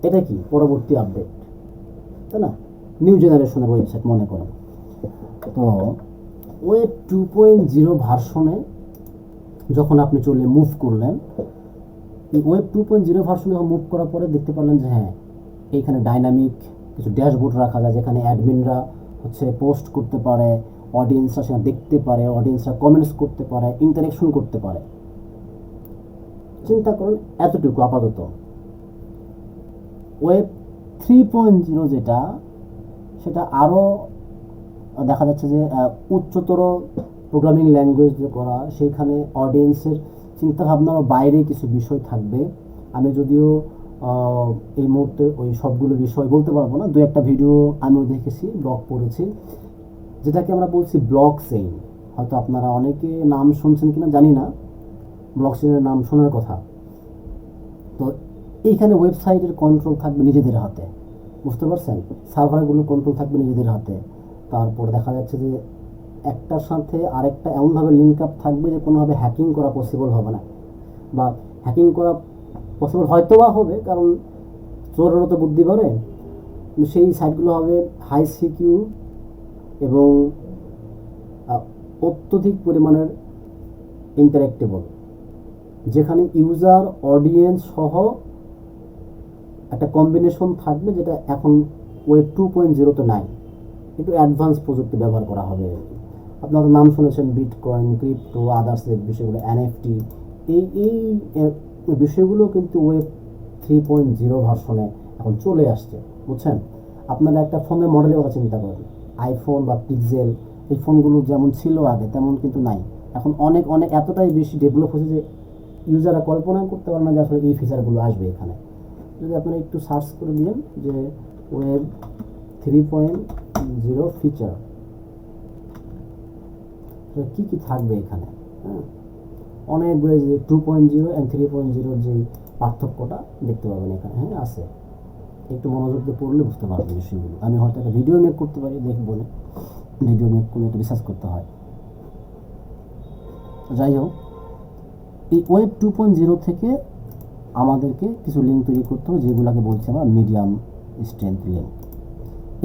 এটা কি পরবর্তী আপডেট, তাই না? নিউ জেনারেশনের ওয়েবসাইট মনে করেন। তো ওয়েব 2.0 ভার্সনে যখন আপনি চলে মুভ করলেন, এই ওয়েব 2.0 ভার্সনে যখন মুভ করার পরে দেখতে পারলেন যে হ্যাঁ, এইখানে ডাইনামিক কিছু ড্যাশবোর্ড রাখা যায়, যেখানে অ্যাডমিনরা হচ্ছে পোস্ট করতে পারে, অডিয়েন্সরা সেখানে দেখতে পারে, অডিয়েন্সরা কমেন্টস করতে পারে, ইন্টারেকশন করতে পারে। চিন্তা করুন এতটুকু আপাতত। ওয়েব 3.0 যেটা, সেটা আরও দেখা যাচ্ছে যে উচ্চতর প্রোগ্রামিং ল্যাঙ্গুয়েজ দিয়ে করা, সেইখানে অডিয়েন্সের চিন্তাভাবনারও বাইরে কিছু বিষয় থাকবে। আমি যদিও এই মুহূর্তে ওই সবগুলো বিষয় বলতে পারবো না, দু একটা ভিডিও আমিও দেখেছি, ব্লগ পড়েছি, যেটাকে আমরা বলছি ব্লক চেইন। হয়তো আপনারা অনেকে নাম শুনছেন কিনা জানি না, ব্লক চেইনের নাম শোনার কথা। তো এইখানে ওয়েবসাইটের কন্ট্রোল থাকবে নিজেদের হাতে, বুঝতে পারছেন? সার্ভারগুলো কন্ট্রোল থাকবে নিজেদের হাতে। তারপর দেখা যাচ্ছে যে একটার সাথে আরেকটা এমনভাবে লিঙ্ক আপ থাকবে যে কোনোভাবে হ্যাকিং করা পসিবল হবে না, বা হ্যাকিং করা পসিবল হয়তো বা হবে, কারণ চোরেরও তো বুদ্ধি বাড়ে। কিন্তু সেই সাইটগুলো হবে হাই সিকিউর এবং অত্যধিক পরিমাণের ইন্টারেক্টেবল, যেখানে ইউজার, অডিয়েন্স সহ একটা কম্বিনেশন থাকবে, যেটা এখন ওয়েব 2.0-তে নাই। একটু অ্যাডভান্স প্রযুক্তি ব্যবহার করা হবে। আপনারা নাম শুনেছেন বিটকয়েন, ক্রিপ্টো, আদার্স বিষয়গুলো, এনএফটি, এই বিষয়গুলো কিন্তু ওয়েব 3.0 ভার্সনে এখন চলে আসছে, বুঝছেন? আপনারা একটা ফোনের মডেলের কথা চিন্তা করেন, আইফোন বা পিক্সেল, এই ফোনগুলো যেমন ছিল আগে তেমন কিন্তু নাই। এখন অনেক অনেক এতটাই বেশি ডেভেলপ হয়েছে যে ইউজাররা কল্পনা করতে পারে না যে আসলে এই ফিচারগুলো আসবে এখানে। যদি আপনারা একটু সার্চ করে দিলেন যে ওয়েব 3.0 ফিচার, কি কি থাকবে এখানে, হ্যাঁ অনেকগুলো যে 2.0 অ্যান্ড 3.0 যে পার্থক্যটা দেখতে পাবেন এখানে, হ্যাঁ আছে। একটু মনোযোগ দিয়ে পড়লে বুঝতে পারবেন বিষয়গুলো। আমি হয়তো একটা ভিডিও মেক করতে পারি, দেখবো না, ভিডিও মেক করলে একটু রিসার্চ করতে হয়। যাই হোক, এই ওয়েব 2.0 থেকে আমাদেরকে কিছু লিঙ্ক তৈরি করতে হবে, যেগুলোকে বলছি আমরা মিডিয়াম স্ট্রেংথ লিঙ্ক।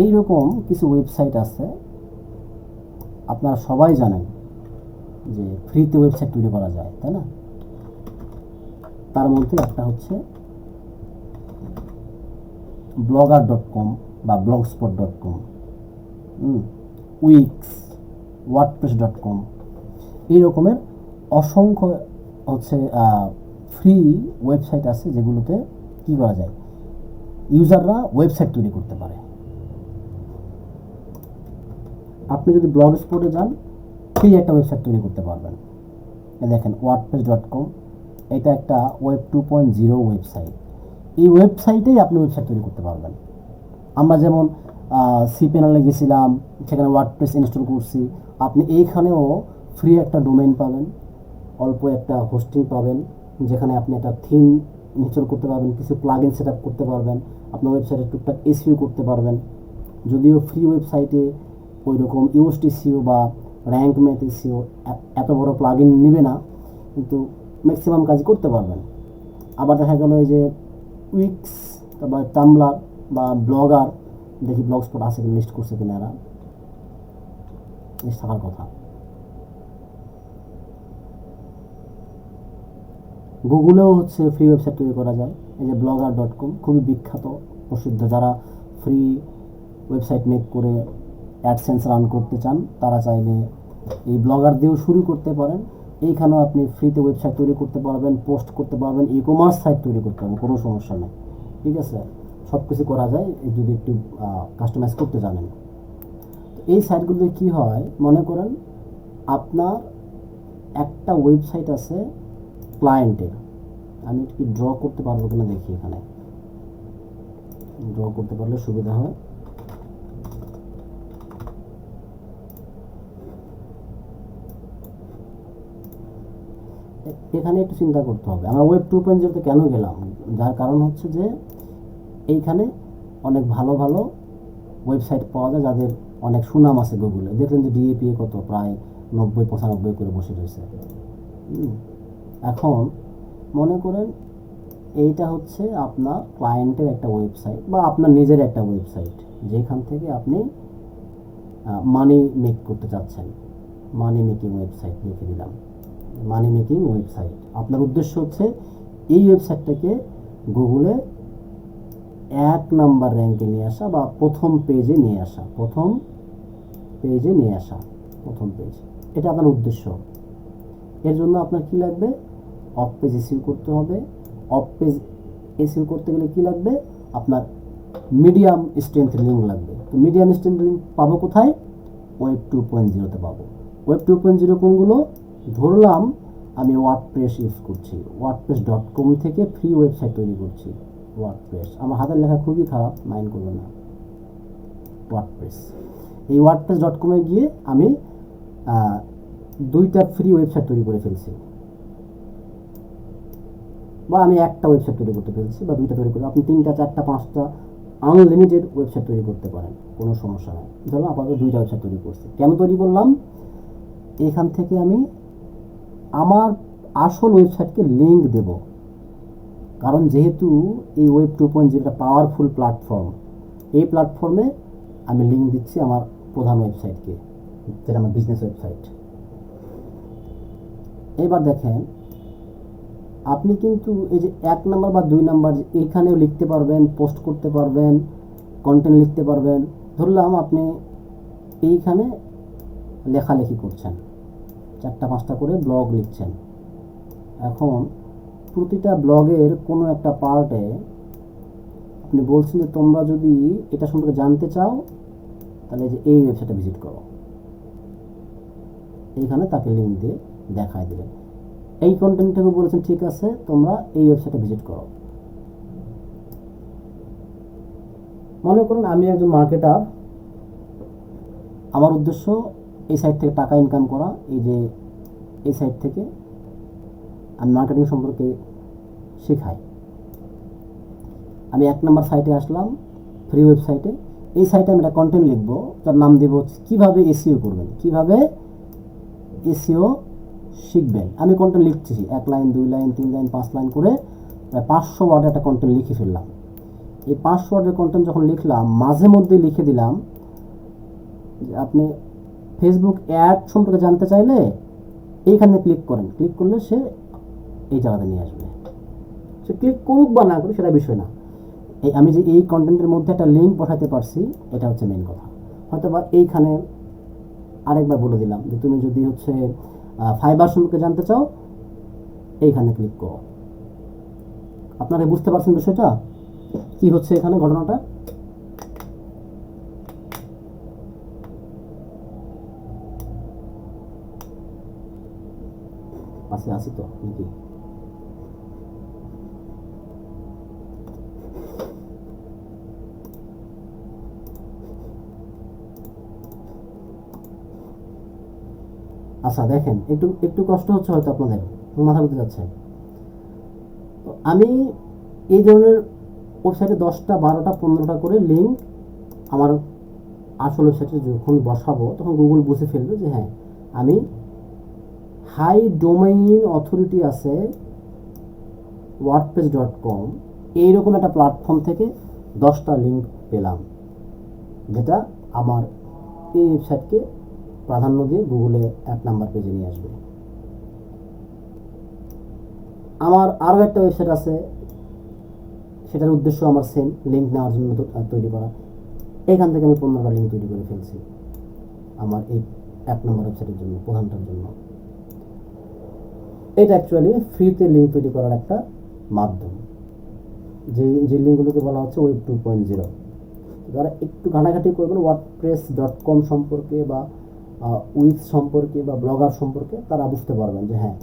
এইরকম কিছু ওয়েবসাইট আছে, আপনারা সবাই জানেন যে ফ্রিতে ওয়েবসাইট তৈরি করা যায়, তাই না? তার মধ্যে একটা হচ্ছে blogger.com বা blogspot.com, উইক্স, wordpress.com, এই রকমের অসংখ্য হচ্ছে ফ্রি ওয়েবসাইট আছে যেগুলোতে কি করা যায়, ইউজাররা ওয়েবসাইট তৈরি করতে পারে। আপনি যদি ব্লগ স্পটে যান, ফ্রি একটা ওয়েবসাইট তৈরি করতে পারবেন। দেখেন wordpress.com, এটা একটা ওয়েব 2.0 ওয়েবসাইট। এই ওয়েবসাইটেই আপনি ওয়েবসাইট তৈরি করতে পারবেন। আমরা যেমন সি প্যানেলে গেছিলাম, সেখানে ওয়ার্ডপ্রেস ইনস্টল করছি, আপনি এইখানেও ফ্রি একটা ডোমেইন পাবেন, অল্প একটা হোস্টিং পাবেন, যেখানে আপনি একটা থিম ইনস্টল করতে পারবেন, কিছু প্লাগইন সেট আপ করতে পারবেন, আপনার ওয়েবসাইটে টুকটাক এসইও করতে পারবেন। যদিও ফ্রি ওয়েবসাইটে ওই রকম ইউএসটিসিও বা র্যাঙ্ক ম্যাথ এসইও এত বড় প্লাগইন নেবে না, কিন্তু ম্যাক্সিমাম কাজ করতে পারবেন। আবার দেখা গেল এই যে উইক্স, তারপর টামব্লার বা ব্লগার, দেখি ব্লগস্পট আছে কিনা, লিস্ট করছে কিনা, এরা লিস্ট থাকার কথা। গুগলেও হচ্ছে ফ্রি ওয়েবসাইট তৈরি করা যায়। এই যে blogger.com খুবই বিখ্যাত, প্রসিদ্ধ। যারা ফ্রি ওয়েবসাইট মেক করে অ্যাডসেন্স রান করতে চান, তারা চাইলে এই ব্লগার দিয়েও শুরু করতে পারেন। এইখানেও আপনি ফ্রিতে ওয়েবসাইট তৈরি করতে পারবেন, পোস্ট করতে পারবেন, ই কমার্স সাইট তৈরি করতে পারবেন, কোনো সমস্যা নেই। ঠিক আছে, সব কিছু করা যায় যদি একটু কাস্টমাইজ করতে জানেন। এই সাইটগুলোতে কী হয়, মনে করেন আপনার একটা ওয়েবসাইট আছে ক্লায়েন্টের, আমি কি ড্র করতে পারবো কিনা দেখি, এখানে ড্র করতে পারলে সুবিধা হয়। এখানে একটু চিন্তা করতে হবে, আমরা ওয়েব 2.0 কেন গেলাম, যার কারণ হচ্ছে যে এইখানে অনেক ভালো ভালো ওয়েবসাইট পাওয়া যায়, যাদের অনেক সুনাম আছে গুগলে। দেখলেন যে ডিএপিএ কত, প্রায় 90-95 করে বসে রয়েছে। এখন মনে করেন এইটা হচ্ছে আপনার ক্লায়েন্টের একটা ওয়েবসাইট বা আপনার নিজের একটা ওয়েবসাইট, যেখান থেকে আপনি মানি মেক করতে চাচ্ছেন। মানি মেকিং ওয়েবসাইট লিখে দিলাম, মানি মেকিং ওয়েবসাইট। আপনার উদ্দেশ্য হচ্ছে এই ওয়েবসাইটটাকে গুগলে 1 নাম্বার র্যাঙ্কে নিয়ে আসা বা প্রথম পেজে নিয়ে আসা, প্রথম পেজ, এটা আপনার উদ্দেশ্য। এর জন্য আপনার কি লাগবে, অফ পেজ এসইও করতে হবে। অফ পেজ এসইও করতে গেলে কি লাগবে, আপনার মিডিয়াম স্ট্রেংথ লিঙ্ক লাগবে। তো মিডিয়াম স্ট্রেংথ লিঙ্ক পাবো কোথায়, ওয়েব 2.0 পাবো। ওয়েব 2.0 কোনগুলো, ধরলাম আমি ওয়ার্ডপ্রেস ইউজ করছি, wordpress.com থেকে ফ্রি ওয়েবসাইট তৈরি করছি। ওয়ার্ডপ্রেস, আমার হাতের লেখা খুবই খারাপ, মাইন্ড করবে না। ওয়ার্ডপ্রেস, এই wordpress.com গিয়ে আমি 2টা ফ্রি ওয়েবসাইট তৈরি করে ফেলছি, বা আমি একটা ওয়েবসাইট তৈরি করতে ফেলছি, বা 2টা তৈরি করে, আপনি 3টা 4টা 5টা আনলিমিটেড ওয়েবসাইট তৈরি করতে পারেন, কোনো সমস্যা নেই। ধরুন আপাতত 2টা ওয়েবসাইট তৈরি করছি। কেন তৈরি করলাম, এখান থেকে আমি আমার আসল ওয়েবসাইটকে লিঙ্ক দেব, কারণ যেহেতু এই ওয়েব 2.0 একটা পাওয়ারফুল প্ল্যাটফর্ম, এই প্ল্যাটফর্মে আমি লিঙ্ক দিচ্ছি আমার প্রধান ওয়েবসাইটকে, যেটা আমার বিজনেস ওয়েবসাইট। এবার দেখেন, আপনি কিন্তু এই যে 1 নাম্বার বা 2 নাম্বার এইখানেও লিখতে পারবেন, পোস্ট করতে পারবেন, কন্টেন্ট লিখতে পারবেন। ধরলাম আপনি এইখানে লেখালেখি করছেন, 4টা-5টা করে ব্লগ লিখছেন। এখন প্রতিটা ব্লগের কোনো একটা পার্টে আপনি বলছেন যে তোমরা যদি এটা সম্পর্কে জানতে চাও, তাহলে যে এই ওয়েবসাইটটা ভিজিট করো, এইখানে তাকে লিঙ্ক দিয়ে দেখায় দিলেন। এই কন্টেন্টটাকে বলেছেন ঠিক আছে তোমরা এই ওয়েবসাইটে ভিজিট করো। মনে করুন আমি একজন মার্কেটার, আমার উদ্দেশ্য এই সাইট থেকে টাকা ইনকাম করা। এই যে এই সাইট থেকে আমি মার্কেটিং সম্পর্কে শেখাই। আমি 1 নম্বর সাইটে আসলাম, ফ্রি ওয়েবসাইটে। এই সাইটে আমি একটা কন্টেন্ট লিখবো, তার নাম দেব কীভাবে এসইও করবেন, কীভাবে এসইও শিখবেন। আমি কন্টেন্ট লিখছি 1 লাইন 2 লাইন 3 লাইন 5 লাইন করে 500 ওয়ার্ডের একটা কন্টেন্ট লিখে ফেললাম। এই 500 ওয়ার্ডের কন্টেন্ট যখন লিখলাম, মাঝে মধ্যে লিখে দিলাম যে আপনি ফেসবুক অ্যাড সম্পর্কে জানতে চাইলে এইখানে ক্লিক করেন, ক্লিক করলে সে এই জায়গাতে নিয়ে আসবে। সে ক্লিক করুক বা না করুক সেটা বিষয় না। আমি যে এই কন্টেন্টের মধ্যে একটা লিঙ্ক পাঠাতে পারছি, এটা হচ্ছে মেইন কথা। হয়তো বা এইখানে আরেকবার বলে দিলাম যে তুমি যদি হচ্ছে ফাইবার সম্পর্কে জানতে চাও এইখানে ক্লিক করো। আপনারা বুঝতে পারছেন বিষয়টা কি হচ্ছে এখানে ঘটনাটা? পাশে আসি তো নাকি? আচ্ছা দেখেন, একটু একটু কষ্ট হচ্ছে হয়তো আপনাদের, মাথা ঘুরতে যাচ্ছে। তো আমি এই ধরনের ওয়েবসাইটে 10টা 12টা 15টা করে লিঙ্ক আমার আসল ওয়েবসাইটে যখন বসাবো তখন গুগল বুঝে ফেলবে যে হ্যাঁ আমি হাই ডোমেইন অথরিটি আছে wordpress.com এইরকম একটা প্ল্যাটফর্ম থেকে 10টা লিঙ্ক পেলাম, যেটা আমার এই ওয়েবসাইটকে প্রাধান্য দিয়ে গুগলে 1 নাম্বার পেজে নিয়ে আসবে। আমার আরও একটা ওয়েবসাইট আছে, সেটার উদ্দেশ্য আমার সেম, লিঙ্ক নেওয়ার জন্য তৈরি করা। এখান থেকে আমি 15টা লিঙ্ক তৈরি করে ফেলছি আমার এই 1 নম্বর ওয়েবসাইটের জন্য, প্রধানটার জন্য। এটা অ্যাকচুয়ালি ফ্রিতে লিঙ্ক তৈরি করার একটা মাধ্যম, যে লিঙ্কগুলোকে বলা হচ্ছে ওয়েব 2.0। যারা একটু ঘাটাঘাটি করবেন wordpress.com সম্পর্কে বা উইথ সম্পর্কে বা ব্লগার সম্পর্কে, তারা বুঝতে পারবেন যে হ্যাঁ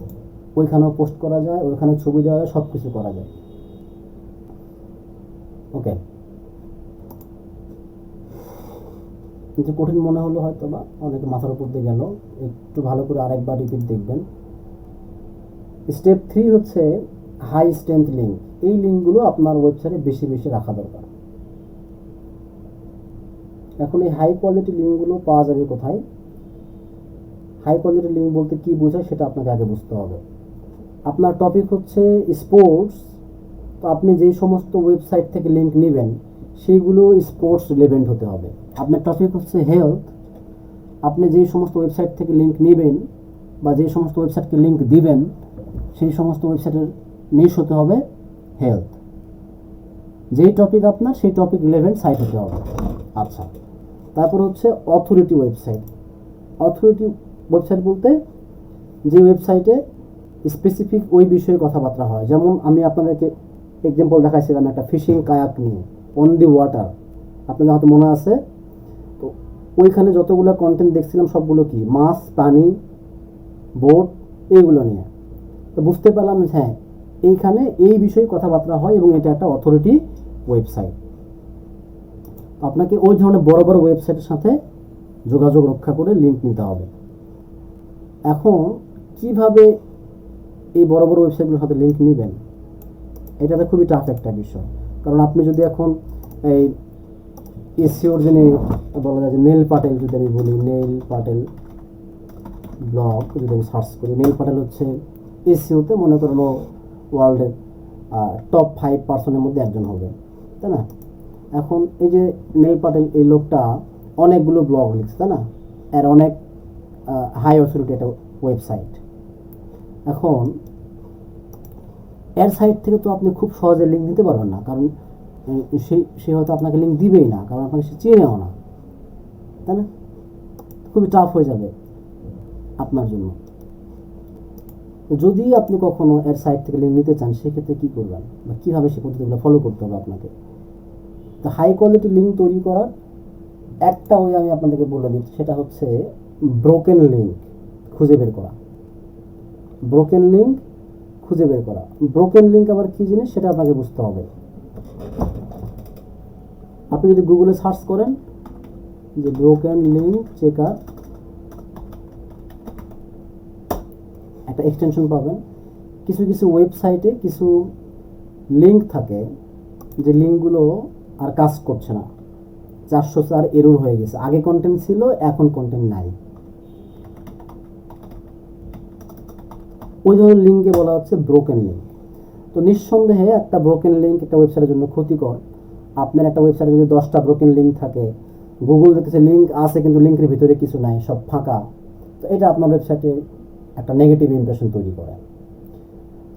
ওইখানেও পোস্ট করা যায়, ওইখানে ছবি দেওয়া যায়, সব কিছু করা যায়। ওকে, কিন্তু কঠিন মনে হলো হয়তো বা অনেকে মাথার উপর দিয়ে গেল, একটু ভালো করে আরেকবার রিপিট দেখবেন। স্টেপ 3 হচ্ছে হাই স্ট্রেংথ লিঙ্ক। এই লিঙ্কগুলো আপনার ওয়েবসাইটে বেশি বেশি রাখা দরকার। এখন এই হাই কোয়ালিটি লিঙ্কগুলো পাওয়া যাবে কোথায়? হাই কোয়ালিটি লিঙ্ক বলতে কি বোঝায় সেটা আপনাকে আগে বুঝতে হবে। আপনার টপিক হচ্ছে স্পোর্টস, তো আপনি যেই সমস্ত ওয়েবসাইট থেকে লিঙ্ক নেবেন সেইগুলো স্পোর্টস রিলেভেন্ট হতে হবে। আপনার টপিক হচ্ছে হেলথ, আপনি যেই সমস্ত ওয়েবসাইট থেকে লিঙ্ক নেবেন বা যেই সমস্ত ওয়েবসাইটকে লিঙ্ক দিবেন সেই সমস্ত ওয়েবসাইটের নিশ হতে হবে হেলথ। যেই টপিক আপনার সেই টপিক রিলেভেন্ট সাইট হতে হবে। আচ্ছা, তারপর হচ্ছে অথরিটি ওয়েবসাইট। অথরিটি ওয়েবসাইট বলতে যে ওয়েবসাইটে স্পেসিফিক ওই বিষয়ে কথাবার্তা হয়। যেমন আমি আপনাদেরকে এক্সাম্পল দেখাইছিলাম একটা ফিশিং কায়াক নিয়ে, অন দি ওয়াটার, আপনাদের হয়তো মনে আছে। তো ওইখানে যতগুলো কন্টেন্ট দেখছিলাম সবগুলো কি মাছ, পানি, বোট, এইগুলো নিয়ে। তো বুঝতে পারলাম হ্যাঁ এইখানে এই বিষয়ে কথাবার্তা হয় এবং এটা একটা অথরিটি ওয়েবসাইট। আপনাকে ওই ধরনের বড় বড় ওয়েবসাইটের সাথে যোগাযোগ রক্ষা করে লিঙ্ক নিতে হবে। এখন কিভাবে এই বড় বড় ওয়েবসাইটগুলোর সাথে লিঙ্ক নেবেন, এটাতে খুবই টাফ একটা বিষয়। কারণ আপনি যদি এখন এই এসইওর যিনি বলা যায় যে নেল পাটেল, যদি আমি বলি নেল পাটেল ব্লগ, যদি আমি সার্চ করি, নেল পাটেল হচ্ছে এসইওতে মনে করেন ওয়ার্ল্ডের টপ 5% মধ্যে একজন হবে, তাই না? এখন এই যে নেল পাটেল এই লোকটা অনেকগুলো ব্লগ লিখছে, তাই না? এর অনেক হাই অথরিটি একটা ওয়েবসাইট। এখন এর সাইট থেকে তো আপনি খুব সহজে লিঙ্ক দিতে পারবেন না, কারণ সে হয়তো আপনাকে লিঙ্ক দিবেই না, কারণ আপনাকে সে চেনেও না, তাই না? খুবই টাফ হয়ে যাবে আপনার জন্য। যদি আপনি কখনো এর সাইট থেকে লিঙ্ক নিতে চান সেক্ষেত্রে কী করবেন বা কীভাবে সে পদ্ধতিগুলো ফলো করতে হবে আপনাকে? তো হাই কোয়ালিটি লিঙ্ক তৈরি করার একটা ওয়ে আমি আপনাদেরকে বলে দিচ্ছি, সেটা হচ্ছে ব্রোকেন লিঙ্ক খুঁজে বের করা। ব্রোকেন লিঙ্ক খুঁজে বের করা। ব্রোকেন লিঙ্ক আবার কি জিনিস সেটা আপনাকে বুঝতে হবে। আপনি যদি গুগলে সার্চ করেন যে ব্রোকেন লিঙ্ক চেকার, একটা এক্সটেনশন পাবেন। কিছু কিছু ওয়েবসাইটে কিছু লিঙ্ক থাকে যে লিঙ্কগুলো আর কাজ করছে না, 404 এরর হয়ে গেছে। আগে কন্টেন্ট ছিল, এখন কন্টেন্ট নাই। ওই ধরনের লিঙ্কে বলা হচ্ছে ব্রোকেন লিঙ্ক। তো নিঃসন্দেহে একটা ব্রোকেন লিঙ্ক একটা ওয়েবসাইটের জন্য ক্ষতিকর। আপনার একটা ওয়েবসাইটে যদি 10টা ব্রোকেন লিঙ্ক থাকে, গুগল দেখতেছে লিঙ্ক আছে কিন্তু লিঙ্কের ভিতরে কিছু নাই, সব ফাঁকা, তো এটা আপনার ওয়েবসাইটে একটা নেগেটিভ ইমপ্রেশন তৈরি করে।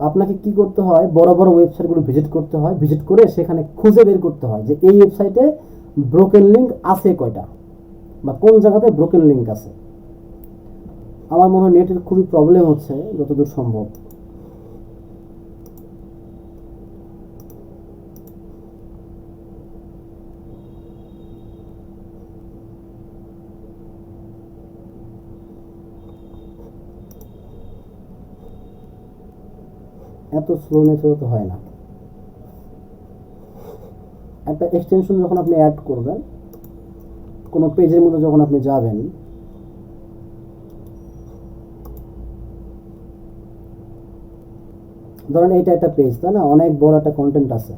আপনাকে কি করতে হয়, বড় বড় ওয়েবসাইটগুলো ভিজিট করতে হয়, ভিজিট করে সেখানে খুঁজে বের করতে হয় যে এই ওয়েবসাইটে ব্রোকেন লিঙ্ক আছে কয়টা বা কোন জায়গাতে ব্রোকেন লিঙ্ক আছে। আমার মনে হয় নেটের খুবই প্রবলেম হচ্ছে যতদূর সম্ভব। এত স্লো নেটওয়ার্ক তো হয় না। একটা এক্সটেনশন যখন আপনি অ্যাড করবেন, কোনো পেজের মধ্যে যখন আপনি যাবেন, ধরেন এটা একটা পেজ, তাই না, অনেক বড় একটা কন্টেন্ট আছে।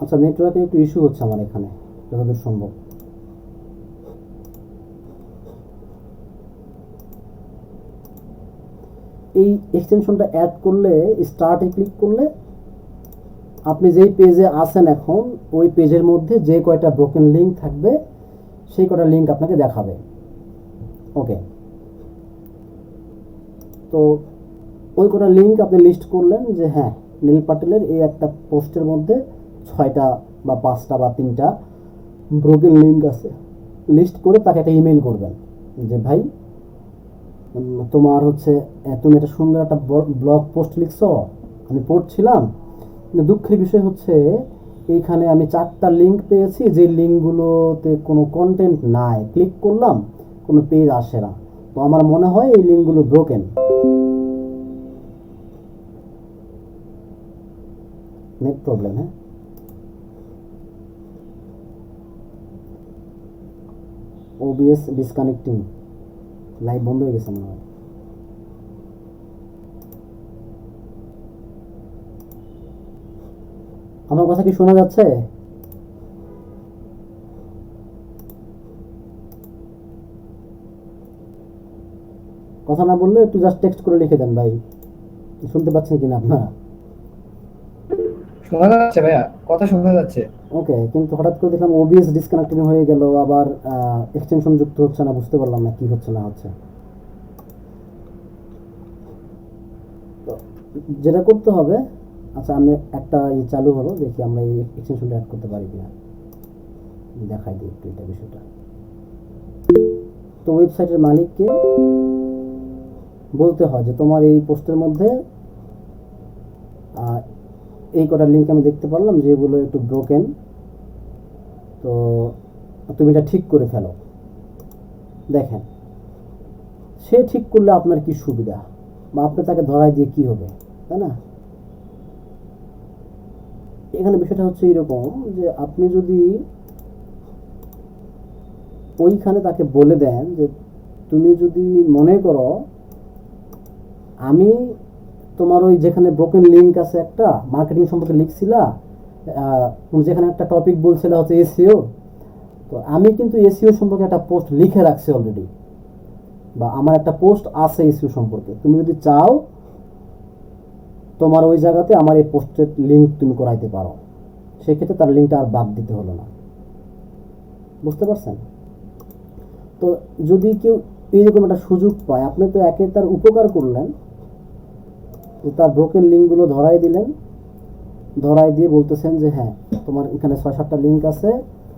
আচ্ছা, নেটওয়ার্কের একটু ইস্যু হচ্ছে আমার এখানে যতদূর সম্ভব। এই এক্সটেনশনটা অ্যাড করলে, স্টার্টে ক্লিক করলে আপনি যেই পেজে আছেন এখন, ওই পেজের মধ্যে যে কয়টা ব্রোকেন লিঙ্ক থাকবে সেই কয়টা লিঙ্ক আপনাকে দেখাবে। ওকে, তো ওই কটা লিঙ্ক আপনি লিস্ট করলেন যে হ্যাঁ, নীল পাটেলের এই একটা পোস্টের মধ্যে 6টা বা 5টা বা 3টা ব্রোকেন লিঙ্ক আছে। লিস্ট করে তাকে একটা ইমেল করবেন যে ভাই, তোমার হচ্ছে তুমি একটা সুন্দর একটা ব্লগ পোস্ট লিখছো, আমি পড়ছিলাম, কিন্তু দুঃখের বিষয় হচ্ছে এইখানে আমি 4টা লিঙ্ক পেয়েছি, যে লিঙ্কগুলোতে কোনো কন্টেন্ট নাই, ক্লিক করলাম কোনো পেজ আসে না, তো আমার মনে হয় এই লিঙ্কগুলো ব্রোকেন। Net problem. হ্যাঁ, ওবিএস ডিসকানেক্টিং, লাইভ বন্ধ হয়ে গেছে মনে হয়। আমার কথা কি শোনা যাচ্ছে? কথা না বললে একটু জাস্ট টেক্সট করে লিখে দেন ভাই, শুনতে পাচ্ছেন কিনা আপনারা? শোনা যাচ্ছে ভাইয়া, কথা শোনা যাচ্ছে। ওকে, কিন্তু হঠাৎ করে দেখলাম ওবিএস ডিসকানেক্টিং হয়ে গেল, আবার এক্সটেনশন যুক্ত হচ্ছে না, বুঝতে পারলাম না কি হচ্ছে না হচ্ছে। তো যেটা করতে হবে, আচ্ছা আমি একটা চালু হলো, দেখি আমরা এই এক্সটেনশনটা অ্যাড করতে পারি কিনা, দেখাই দিই একটু এটা বিষয়টা। তো ওয়েবসাইটের মালিককে বলতে হয় যে তোমার এই পোস্টের মধ্যে এই কটা লিঙ্ক আমি দেখতে পারলাম যেগুলো একটু ব্রোকেন, তো তুমি এটা ঠিক করে ফেলো। দেখেন, সে ঠিক করলে আপনার কি সুবিধা, বা আপনি তাকে ধরায় দিয়ে কি হবে, তাই না? এখানে বিষয়টা হচ্ছে এরকম যে আপনি যদি ওইখানে তাকে বলে দেন যে তুমি যদি মনে করো আমি তোমার ওই যেখানে ব্রোকেন লিঙ্ক আছে, একটা মার্কেটিং সম্পর্কে লিখছিলা, যেখানে একটা টপিক বলছিল হচ্ছে এসইও, তো আমি কিন্তু এসইও সম্পর্কে একটা পোস্ট লিখে রাখছি অলরেডি, বা আমার একটা পোস্ট আছে এসইও সম্পর্কে, তুমি যদি চাও তোমার ওই জায়গাতে আমার এই পোস্টের লিঙ্ক তুমি করাইতে পারো, সেক্ষেত্রে তার লিঙ্কটা আর বাদ দিতে হলো না। বুঝতে পারছেন? তো যদি কেউ এইরকম একটা সুযোগ পায়, আপনি তো একে তার উপকার করলেন, তার ব্রোকেন লিঙ্কগুলো ধরাই দিলেন, ধরাই দিয়ে বলতেছেন যে হ্যাঁ তোমার এখানে 6-7টা লিঙ্ক আছে,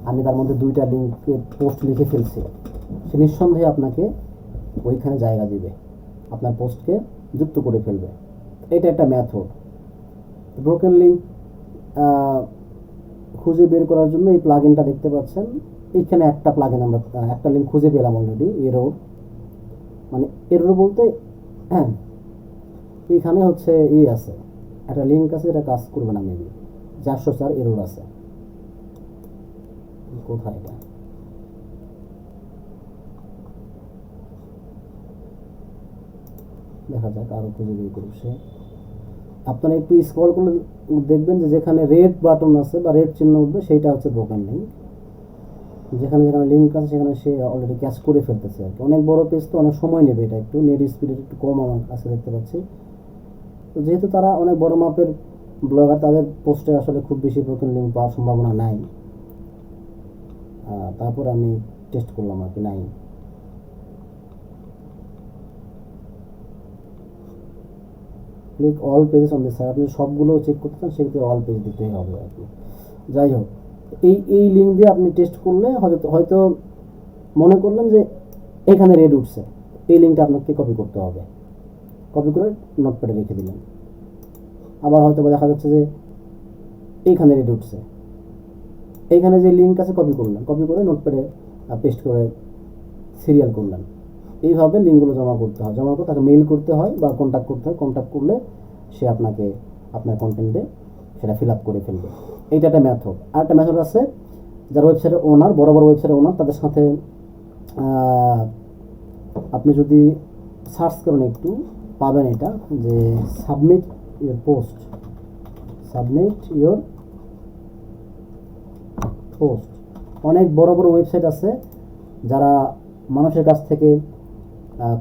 আমি তার মধ্যে 2টা লিঙ্কে পোস্ট লিখে ফেলছি। সে নিঃসন্দেহে আপনাকে ওইখানে জায়গা দিবে, আপনার পোস্টকে যুক্ত করে ফেলবে। এটা একটা মেথড। ব্রোকেন লিঙ্ক খুঁজে বের করার জন্য এই প্লাগইনটা দেখতে পাচ্ছেন, এইখানে একটা প্লাগইন আমরা একটা লিঙ্ক খুঁজে পেলাম অলরেডি, এরর, মানে এরর বলতে এখানে হচ্ছে আছে, একটা লিঙ্ক আছে, এটা কাজ করবে না মেবি, 404 এরর আছে। কোথায় এটা? দেখা যাক, আরো খুঁজে বের করুক সে। আপনারা একটু স্ক্রল করলে দেখবেন যে যেখানে রেড বাটন আছে বা রেড চিহ্ন উঠবে সেইটা হচ্ছে ব্রোকেন লিঙ্ক। যেখানে যেখানে লিঙ্ক আছে সেখানে সে অলরেডি ক্যাচ করে ফেলতেছে আর কি। অনেক বড় পেজ তো অনেক সময় নেবে, এটা একটু নেট স্পিড একটু কম আমার কাছে দেখতে পাচ্ছি। তো যেহেতু তারা অনেক বড় মাপের ব্লগার, তাদের পোস্টে আসলে খুব বেশি ব্রোকেন লিঙ্ক পাওয়ার সম্ভাবনা নাই। তারপর আমি টেস্ট করলাম আর কি, নাই। Click all pages on this site, আপনি সবগুলো চেক করতে চান সেক্ষেত্রে অল পেজ দিতেই হবে আর কি। যাই হোক, এই লিঙ্ক দিয়ে আপনি টেস্ট করলে হয়তো মনে করলেন যে এখানে রেড উঠছে, এই লিঙ্কটা আপনাকে কপি করতে হবে, কপি করে নোটপ্যাডে রেখে দিলেন। আবার হয়তো দেখা যাচ্ছে যে এইখানে রেড উঠছে, এইখানে যে লিঙ্ক আছে কপি করলেন, কপি করে নোটপ্যাডে পেস্ট করে সিরিয়াল করলেন। এইভাবে লিঙ্কগুলো জমা করতে হয়, জমা করে তাকে মেইল করতে হয় বা কন্ট্যাক্ট করতে হয়। কন্ট্যাক্ট করলে সে আপনাকে আপনার কন্টেন্টে সেটা ফিল আপ করে ফেলবে। এইটা একটা মেথড। আর একটা মেথড আছে, যারা ওয়েবসাইটের ওনার, বড় বড় ওয়েবসাইটের ওনার, তাদের সাথে আপনি যদি সার্চ করেন একটু পাবেন এটা, যে submit your post, submit your post. অনেক বড় বড় ওয়েবসাইট আছে যারা মানুষের কাছ থেকে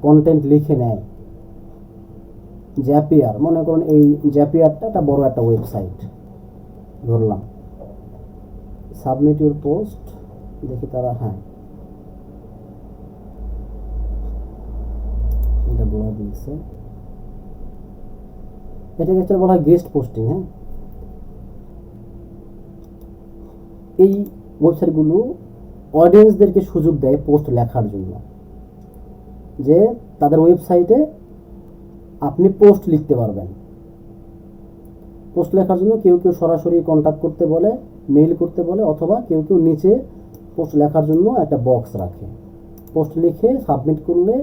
কন্টেন্ট লিখে নেয়। জ্যাপিয়ার, মনে করুন এই জ্যাপিয়ারটা একটা বড় একটা ওয়েবসাইট ধরলাম, সাবমিট ইউর পোস্ট, দেখি তারা, হ্যাঁ এটা ব্লগ লিখছে, এটাকে একটা বলা হয় গেস্ট পোস্টিং। হ্যাঁ, এই ওয়েবসাইটগুলো অডিয়েন্সদেরকে সুযোগ দেয় পোস্ট লেখার জন্য, যে তাদের ওয়েবসাইটে আপনি পোস্ট লিখতে পারবেন। পোস্ট লেখার জন্য কেউ কেউ সরাসরি কন্ট্যাক্ট করতে বলে, মেইল করতে বলে, অথবা কেউ কেউ নিচে পোস্ট লেখার জন্য একটা বক্স রাখে। পোস্ট লিখে সাবমিট করলে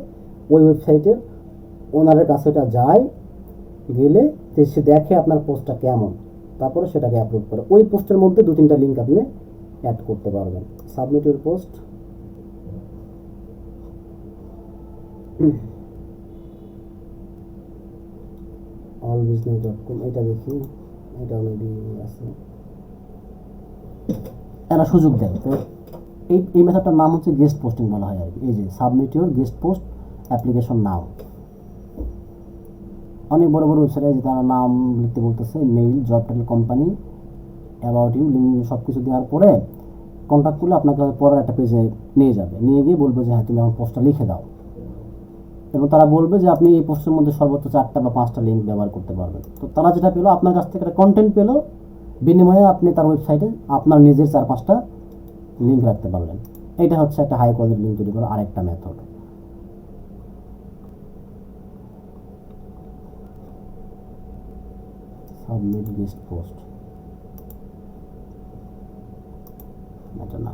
ওই ওয়েবসাইটের ওনারের কাছে এটা যায়, গেলে সে দেখে আপনার পোস্টটা কেমন, তারপরে সেটাকে অ্যাপ্রুভ করে। ওই পোস্টের মধ্যে 2-3টা লিঙ্ক আপনি অ্যাড করতে পারবেন। সাবমিট ইউর পোস্ট, allbusiness.com, এটা দেখি, এটা মেবি আছে, এরা সুযোগ দেয়। তো এই মেথডটার নাম হচ্ছে গেস্ট পোস্টিং বলা হয় আর কি। এই যে submit your guest post application now. অনেক বড় বড় ওয়েবসাইটে যে তারা নাম লিখতে বলতেছে, mail, job title, company, about you, link সব কিছু দেওয়ার পরে কন্ট্যাক্ট করলে আপনাকে পরের একটা পেজে নিয়ে যাবে, নিয়ে গিয়ে বলবে যে হ্যাঁ তুমি আমার পোস্টটা লিখে দাও, এবং তারা বলবে যে আপনি এই পোস্টের মধ্যে সর্বোচ্চ 4টা বা 5টা লিঙ্ক ব্যবহার করতে পারবেন। তো তারা যেটা পেলো, আপনার কাছ থেকে একটা কন্টেন্ট পেলো, বিনিময়ে আপনি তার ওয়েবসাইটে আপনার নিজের 4-5টা লিঙ্ক রাখতে পারলেন। এটা হচ্ছে একটা হাই কোয়ালিটি লিঙ্ক তৈরি করার আরেকটা মেথড। সাবমিট গেস্ট পোস্ট, এটা না,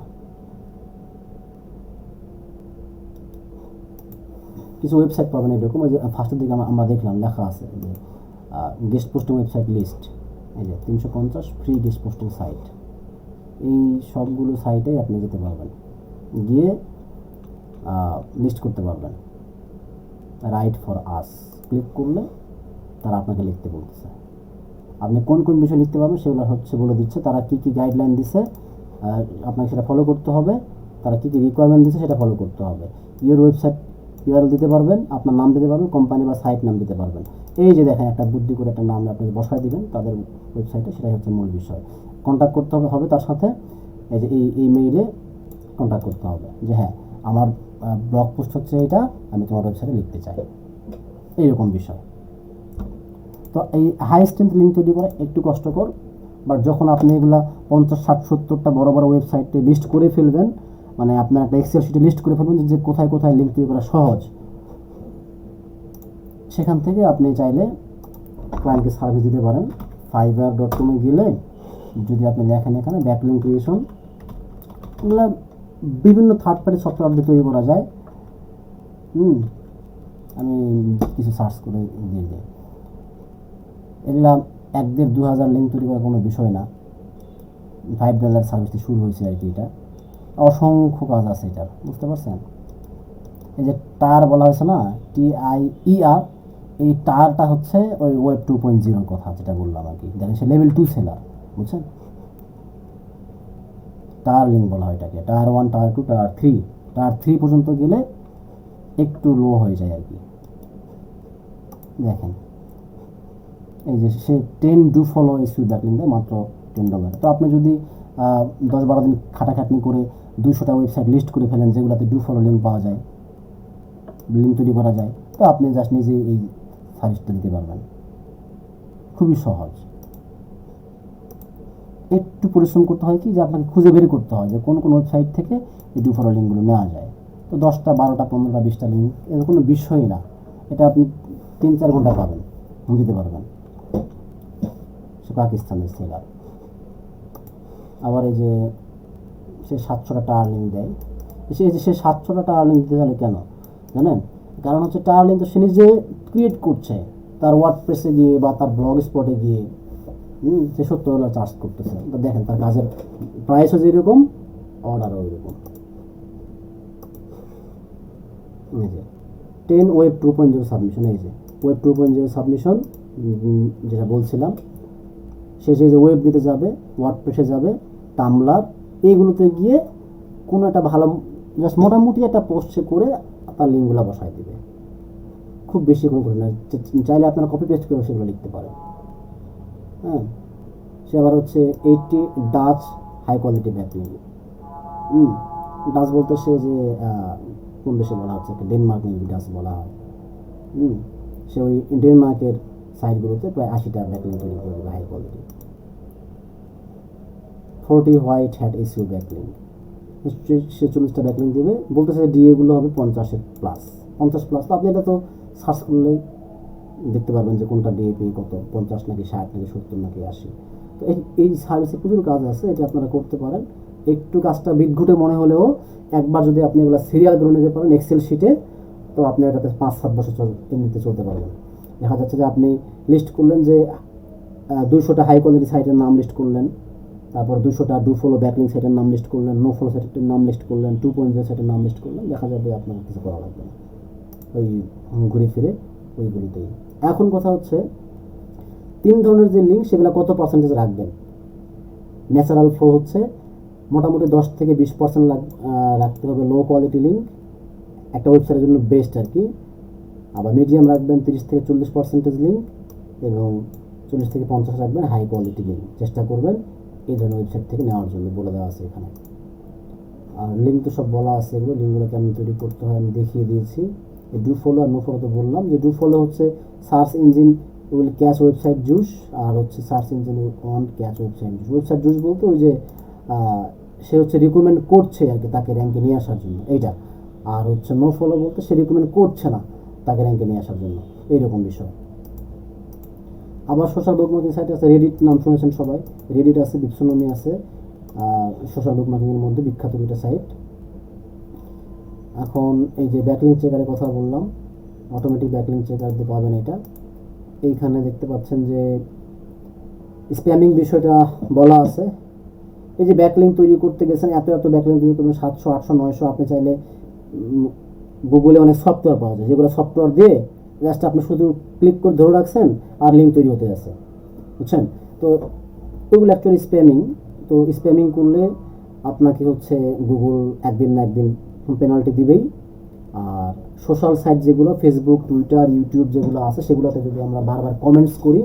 কিছু ওয়েবসাইট পাবেন এরকম। ওই যে ফার্স্টের দিকে আমরা দেখলাম লেখা আছে যে গেস্ট পোস্টিং ওয়েবসাইট লিস্ট, এই যে 350 ফ্রি গেস্ট পোস্টিং সাইট। এই সবগুলো সাইটে আপনি যেতে পারবেন, গিয়ে লিস্ট করতে পারবেন। রাইট ফর আস ক্লিক করলে তারা আপনাকে লিখতে বলতেছে, আপনি কোন কোন বিষয় লিখতে পারবেন সেগুলো হচ্ছে বলে দিচ্ছে। তারা কী কী গাইডলাইন দিচ্ছে আপনাকে সেটা ফলো করতে হবে, তারা কী কী রিকোয়ারমেন্ট দিচ্ছে সেটা ফলো করতে হবে। ইউর ওয়েবসাইট ইউআরএল দিতে পারবেন, আপনার নাম দিতে পারবেন, কোম্পানি বা সাইট নাম দিতে পারবেন। এই যে দেখেন একটা বুদ্ধি করে একটা নাম আপনি বসায় দিবেন তাদের ওয়েবসাইটে, সেটাই হচ্ছে মূল বিষয়। কন্ট্যাক্ট করতে হবে তার সাথে, এই যে এই মেইলে কন্ট্যাক্ট করতে হবে যে হ্যাঁ আমার ব্লগ পোস্ট হচ্ছে এটা, আমি তোমার ওয়েবসাইটে লিখতে চাই, এইরকম বিষয়। তো এই হাই স্ট্রেংথ লিঙ্ক তৈরি করা একটু কষ্টকর, বাট যখন আপনি এগুলা 50, 60, 70টা বড় বড় ওয়েবসাইটে লিস্ট করে ফেলবেন, মানে আপনার একটা এক্সেল শিটে লিস্ট করে ফেলবেন যে কোথায় কোথায় লিঙ্ক তৈরি করা সহজ, সেখান থেকে আপনি চাইলে ক্লায়েন্টকে সার্ভিস দিতে পারেন। fiverr.com এ গেলে যদি আপনি লেখেন এখানে ব্যাকলিঙ্ক ক্রিয়েশন, এগুলো বিভিন্ন থার্ড পার্টি সফটওয়্যার দিয়ে তৈরি করা যায়। আমি কিছু সার্চ করে দিয়ে দিই। এগুলা 1-1.5-2 হাজার লিঙ্ক তৈরি করা কোনো বিষয় না। $5 সার্ভিসটি শুরু হয়েছে আর কি। এটা অসংখ্য কাজ আছে এটার, বুঝতে পারছেন? এই যে টার বলা হয়েছে না, TIER, এই টারটা হচ্ছে ওই ওয়েব 2.0 কথা যেটা বললাম আর কি। দেখেন সে লেভেল 2 সেলার, বুঝছেন? টার লিঙ্ক বলা হয় এটাকে। Tyre 1, tyre 2, tyre 3। টায়ার 3 পর্যন্ত গেলে একটু লো হয়ে যায় আর কি। দেখেন এই যে সে 10 ডু ফলো ইস্যু ব্যাকলিং দেয় মাত্র $10। তো আপনি যদি 10-12 দিন খাটাখাটনি করে 200টা ওয়েবসাইট লিস্ট করে ফেলেন যেগুলোতে ডু ফলো লিঙ্ক পাওয়া যায়, লিঙ্ক তৈরি করা যায়, তো আপনি জাস্ট নিজে এই সার্ভিসটা দিতে পারবেন। খুবই সহজ। একটু পরিশ্রম করতে হয় কি, যে আপনাকে খুঁজে বের করতে হয় যে কোন কোন ওয়েবসাইট থেকে এই ডু ফলো লিঙ্কগুলো নেওয়া যায়। তো 10টা, 12টা, 15টা, 20টা লিঙ্ক এর কোনো বিষয়ই না। এটা আপনি 3-4 ঘন্টা পাবেন, দিতে পারবেন। সে পাকিস্তানের সেলার। আবার এই যে সে 700টা টায়ার লিঙ্ক দেয়। সে 700টা টায়ার লিঙ্ক দিতে গেলে কেন জানেন? কারণ হচ্ছে টায়ার লিঙ্ক তো সে নিজে ক্রিয়েট করছে তার ওয়ার্ডপ্রেসে গিয়ে বা তার ব্লগ স্পটে গিয়ে। সে $70 চার্জ করতেছে। তো দেখেন তার কাজের প্রাইসও যেরকম, অর্ডারও ওইরকম। এই যে 10 ওয়েব 2.0 সাবমিশন, এই যে ওয়েব 2.0 সাবমিশন যেটা বলছিলাম, সে যে ওয়েব নিতে যাবে, ওয়ার্ডপ্রেসে যাবে, টামলার, এইগুলোতে গিয়ে কোনো একটা ভালো জাস্ট মোটামুটি একটা পোস্ট সে করে তার লিঙ্কগুলো বসায় দেবে। খুব বেশি কোনো করে না। চাইলে আপনারা কপি পেস্ট করে সেগুলো লিখতে পারেন। হ্যাঁ, সে আবার হচ্ছে 80 ডাচ হাই কোয়ালিটি ব্যাকলিং। ডাচ বলতে সে যে কোন দেশে বলা হচ্ছে, ডেনমার্ক নিয়ে ডাচ বলা হয়। সে ওই ডেনমার্কের সাইটগুলোতে প্রায় 80টা ব্যাকলিং তৈরি করে দেবে high quality. 40 white hat issue backlink, সে 40টা ব্যাকলিং দেবে। বলতেছে ডিএগুলো হবে 50+। তো আপনি এটা তো সার্চ করলেই দেখতে পারবেন যে কোনটা ডিএপি কত, 50 নাকি 60 নাকি 70 নাকি 80। তো এই সার্ভিসে প্রচুর কাজ আছে, এটা আপনারা করতে পারেন। একটু কাজটা বিদঘুটে মনে হলেও একবার যদি আপনি এগুলো সিরিয়াল করে নিতে পারেন এক্সেল শিটে, তো আপনি এটাতে 5-7 বছর এমনিতে চলতে পারবেন। দেখা যাচ্ছে যে আপনি লিস্ট করলেন যে 200টা হাই কোয়ালিটি সাইটের নাম লিস্ট করলেন, তারপর 200টা ডু ফলো ব্যাকলিং সাইটের নাম লিস্ট করলেন, নো ফলো সাইটের নাম লিস্ট করলেন, 2.0 সাইটের নাম লিস্ট করলেন। দেখা যাবে আপনার কিছু করা লাগবে না, ওই ঘুরে ফিরে ওইগুলিতেই। এখন কথা হচ্ছে 3 ধরনের যে লিঙ্ক সেগুলো কত পার্সেন্টেজ রাখবেন। ন্যাচারাল ফ্লো হচ্ছে মোটামুটি 10-20% রাখতে হবে লো কোয়ালিটি লিঙ্ক, একটা ওয়েবসাইটের জন্য বেস্ট আর কি। আবার মিডিয়াম রাখবেন 30-40% লিঙ্ক, এবং 40-50 রাখবেন হাই কোয়ালিটি লিঙ্ক। চেষ্টা করবেন এই ধরনের ওয়েবসাইট থেকে নেওয়ার জন্য, বলে দেওয়া আছে এখানে। আর লিঙ্ক তো সব বলা আছে, এগুলো লিঙ্কগুলো কেমন তৈরি করতে হয় আমি দেখিয়ে দিয়েছি। ডু ফলো আর নো ফলো তো বললাম। যে ডু ফলো হচ্ছে search engine will catch website juice, আর হচ্ছে search engine won't catch website juice. Website juice বলতে ওই যে সে হচ্ছে রিকমেন্ড করছে আর কি তাকে র্যাঙ্কে নিয়ে আসার জন্য, এইটা। আর হচ্ছে নো ফলো বলতে সে রিকমেন্ড করছে না তাকে র্যাঙ্কে নিয়ে আসার জন্য, এইরকম বিষয়। আবার সোশ্যাল বুকমার্কিং সাইট আছে, রেডিট নাম শুনেছেন সবাই। রেডিট আছে, বিপসোনমি আছে, সোশ্যাল বুকমার্কিংয়ের মধ্যে বিখ্যাত দুটো সাইট। এখন এই যে ব্যাকলিং চেকারের কথা বললাম, অটোমেটিক ব্যাকলিং চেকার দিয়ে পাবেন এটা। এইখানে দেখতে পাচ্ছেন যে স্প্যামিং বিষয়টা বলা আছে। এই যে ব্যাকলিং তৈরি করতে গেছেন, এত ব্যাকলিং তৈরি করবেন 700, 800, 900। আপনি চাইলে গুগলে অনেক সফটওয়্যার পাওয়া যায়, যেগুলো সফটওয়্যার দিয়ে জাস্ট আপনি শুধু ক্লিক করে ধরে রাখছেন আর লিঙ্ক তৈরি হতে যাচ্ছে, বুঝছেন? তো ওগুলো অ্যাকচুয়ালি স্প্যামিং। তো স্প্যামিং করলে আপনাকে হচ্ছে গুগল একদিন না একদিন পেনাল্টি দিবেই। আর সোশ্যাল সাইট যেগুলো ফেসবুক, টুইটার, ইউটিউব যেগুলো আছে, সেগুলোতে যদি আমরা বারবার কমেন্টস করি,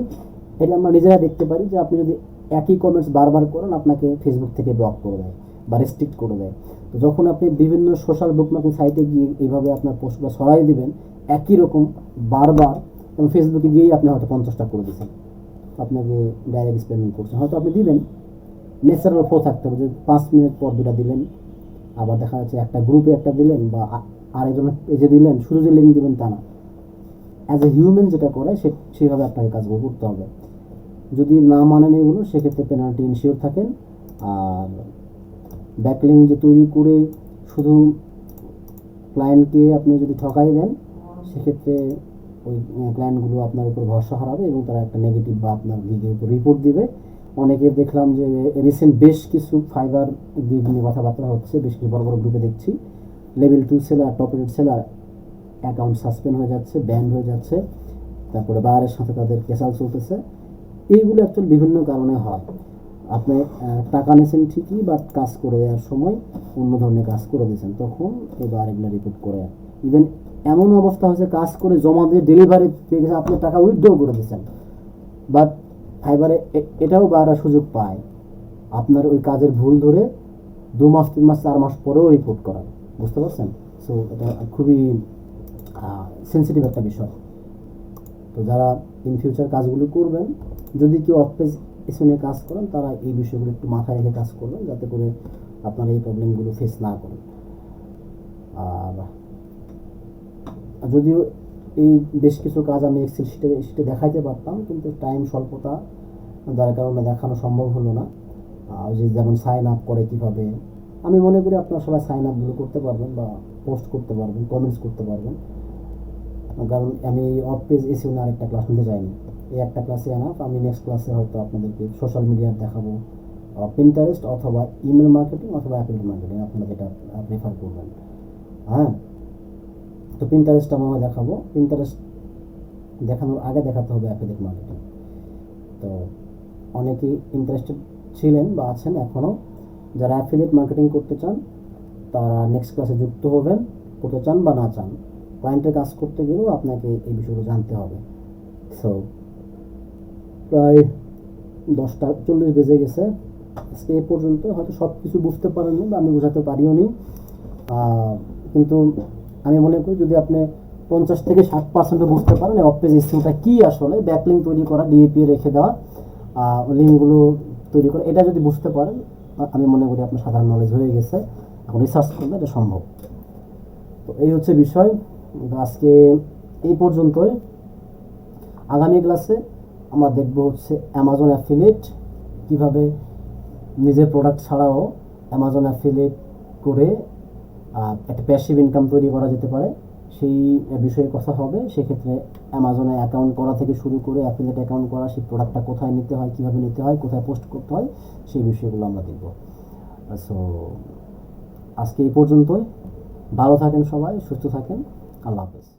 এটা আমরা নিজেরা দেখতে পারি যে আপনি যদি একই কমেন্টস বারবার করেন আপনাকে ফেসবুক থেকে ব্লক করে দেয় বা রেস্ট্রিক্ট করে দেয়। তো যখন আপনি বিভিন্ন সোশ্যাল বুকমার্কিং সাইটে গিয়ে এইভাবে আপনার পোস্টগুলো সরাই দিবেন একই রকম বারবার, এবং ফেসবুকে গিয়েই আপনি হয়তো 50টা করে দিচ্ছেন, আপনাকে ডাইরেক্ট স্প্যামিং করছেন, হয়তো আপনি দিবেন। ন্যাচারাল ফ্লো থাকতে হবে, যে 5 মিনিট পর 2টা দিলেন, আবার দেখা যাচ্ছে একটা গ্রুপে একটা দিলেন বা আরেকজনের পেজে দিলেন, শুধু যে লিঙ্ক দিবেন তা না। অ্যাজ এ হিউম্যান যেটা করে সেইভাবে আপনাকে কাজগুলো করতে হবে। যদি না মানেন এগুলো, সেক্ষেত্রে পেনাল্টি ইনশিওর থাকেন। আর ব্যাকলিং যে তৈরি করে শুধু ক্লায়েন্টকে আপনি যদি ঠকাই দেন, সেক্ষেত্রে ওই ক্লায়েন্টগুলো আপনার উপর ভরসা হারাবে এবং তারা একটা নেগেটিভ বা আপনার গিগের উপর রিপোর্ট দিবে। অনেকের দেখলাম যে রিসেন্ট বেশ কিছু ফাইবার গিগ নিয়ে কথাবার্তা হচ্ছে, বেশ কিছু বড় বড় গ্রুপে দেখছি level 2 seller, top rate seller account suspend হয়ে যাচ্ছে, ব্যান হয়ে যাচ্ছে, তারপরে বায়ারের সাথে তাদের কেসাল চলতেছে। এইগুলো অ্যাকচুয়ালি বিভিন্ন কারণে হয়। আপনি টাকা নিয়েছেন ঠিকই, বাট কাজ করে দেওয়ার সময় অন্য ধরনের কাজ করে দিয়েছেন, তখন এবার এগুলো রিপোর্ট করে। ইভেন এমন অবস্থা হয়েছে কাজ করে জমা দিয়ে ডেলিভারি পেয়ে গেছে, আপনি টাকা উইথড্র করে দিয়েছেন, বাট ফাইবারে এটাও বাড়ার সুযোগ পায় আপনার ওই কাজের ভুল ধরে 2 মাস 3 মাস 4 মাস পরেও রিপোর্ট করা। বুঝতে পারছেন? সো এটা খুবই সেন্সিটিভ একটা বিষয়। তো যারা ইন ফিউচার কাজগুলো করবেন, যদি কেউ অফ পেজ এসে নিয়ে কাজ করেন, তারা এই বিষয়গুলো একটু মাথায় রেখে কাজ করবেন, যাতে করে আপনারা এই প্রবলেমগুলো ফেস না করেন। আর যদিও এই বেশ কিছু কাজ আমি এক্সেল শিটে দেখাইতে পারতাম, কিন্তু টাইম স্বল্পতা যার কারণে দেখানো সম্ভব হলো না। যে যেমন সাইন আপ করে কীভাবে, আমি মনে করি আপনারা সবাই সাইন আপগুলো করতে পারবেন বা পোস্ট করতে পারবেন, কমেন্টস করতে পারবেন। কারণ আমি অফ পেজ এসেও না আরেকটা ক্লাস নিতে চাইনি, এই একটা ক্লাসে আনা। আমি নেক্সট ক্লাসে হয়তো আপনাদেরকে সোশ্যাল মিডিয়ার দেখাবো, পিন্টারেস্ট অথবা ইমেল মার্কেটিং অথবা অ্যাফিলিয়েট মার্কেটিং, আপনারা যেটা প্রেফার করবেন। হ্যাঁ, তো পিন্টারেস্ট আমরা দেখাবো। পিন্টারেস্ট দেখানোর আগে দেখাতে হবে অ্যাফিলিয়েট মার্কেটিং। তো অনেকেই ইন্টারেস্টেড ছিলেন বা আছেন এখনও, যারা অ্যাফিলিয়েট মার্কেটিং করতে চান তারা নেক্সট ক্লাসে যুক্ত হবেন, করতে চান বা না চান। ক্লায়েন্টের কাজ করতে গেলেও আপনাকে এই বিষয়গুলো জানতে হবে। সো প্রায় 10:40 বেজে গেছে, আজকে এ পর্যন্ত। হয়তো সব কিছু বুঝতে পারেননি বা আমি বোঝাতে পারিও নি, কিন্তু আমি মনে করি যদি আপনি 50 থেকে 60% বুঝতে পারেন অফ পেজ এসইওটা কী, আসলে ব্যাকলিঙ্ক তৈরি করা, ডিএপি রেখে দেওয়া, লিঙ্কগুলো তৈরি করা, এটা যদি বুঝতে পারেন, আমি মনে করি আপনার সাধারণ নলেজ হয়ে গেছে। এখন রিসার্চ করলে এটা সম্ভব। তো এই হচ্ছে বিষয়। আজকে এই পর্যন্তই। আগামী ক্লাসে আমরা দেখব হচ্ছে অ্যামাজন অ্যাফিলিয়েট, কীভাবে নিজের প্রোডাক্ট ছাড়াও অ্যামাজন অ্যাফিলিয়েট করে একটা প্যাসিভ ইনকাম তৈরি করা যেতে পারে, সেই বিষয়ে কথা হবে। সেক্ষেত্রে অ্যামাজনে অ্যাকাউন্ট করা থেকে শুরু করে অ্যাফিলিয়েট অ্যাকাউন্ট করা, সেই প্রোডাক্টটা কোথায় নিতে হয়, কীভাবে নিতে হয়, কোথায় পোস্ট করতে হয়, সেই বিষয়গুলো আমরা দেখব। সো আজকে এই পর্যন্তই। ভালো থাকেন সবাই, সুস্থ থাকেন। আল্লাহ হাফেজ।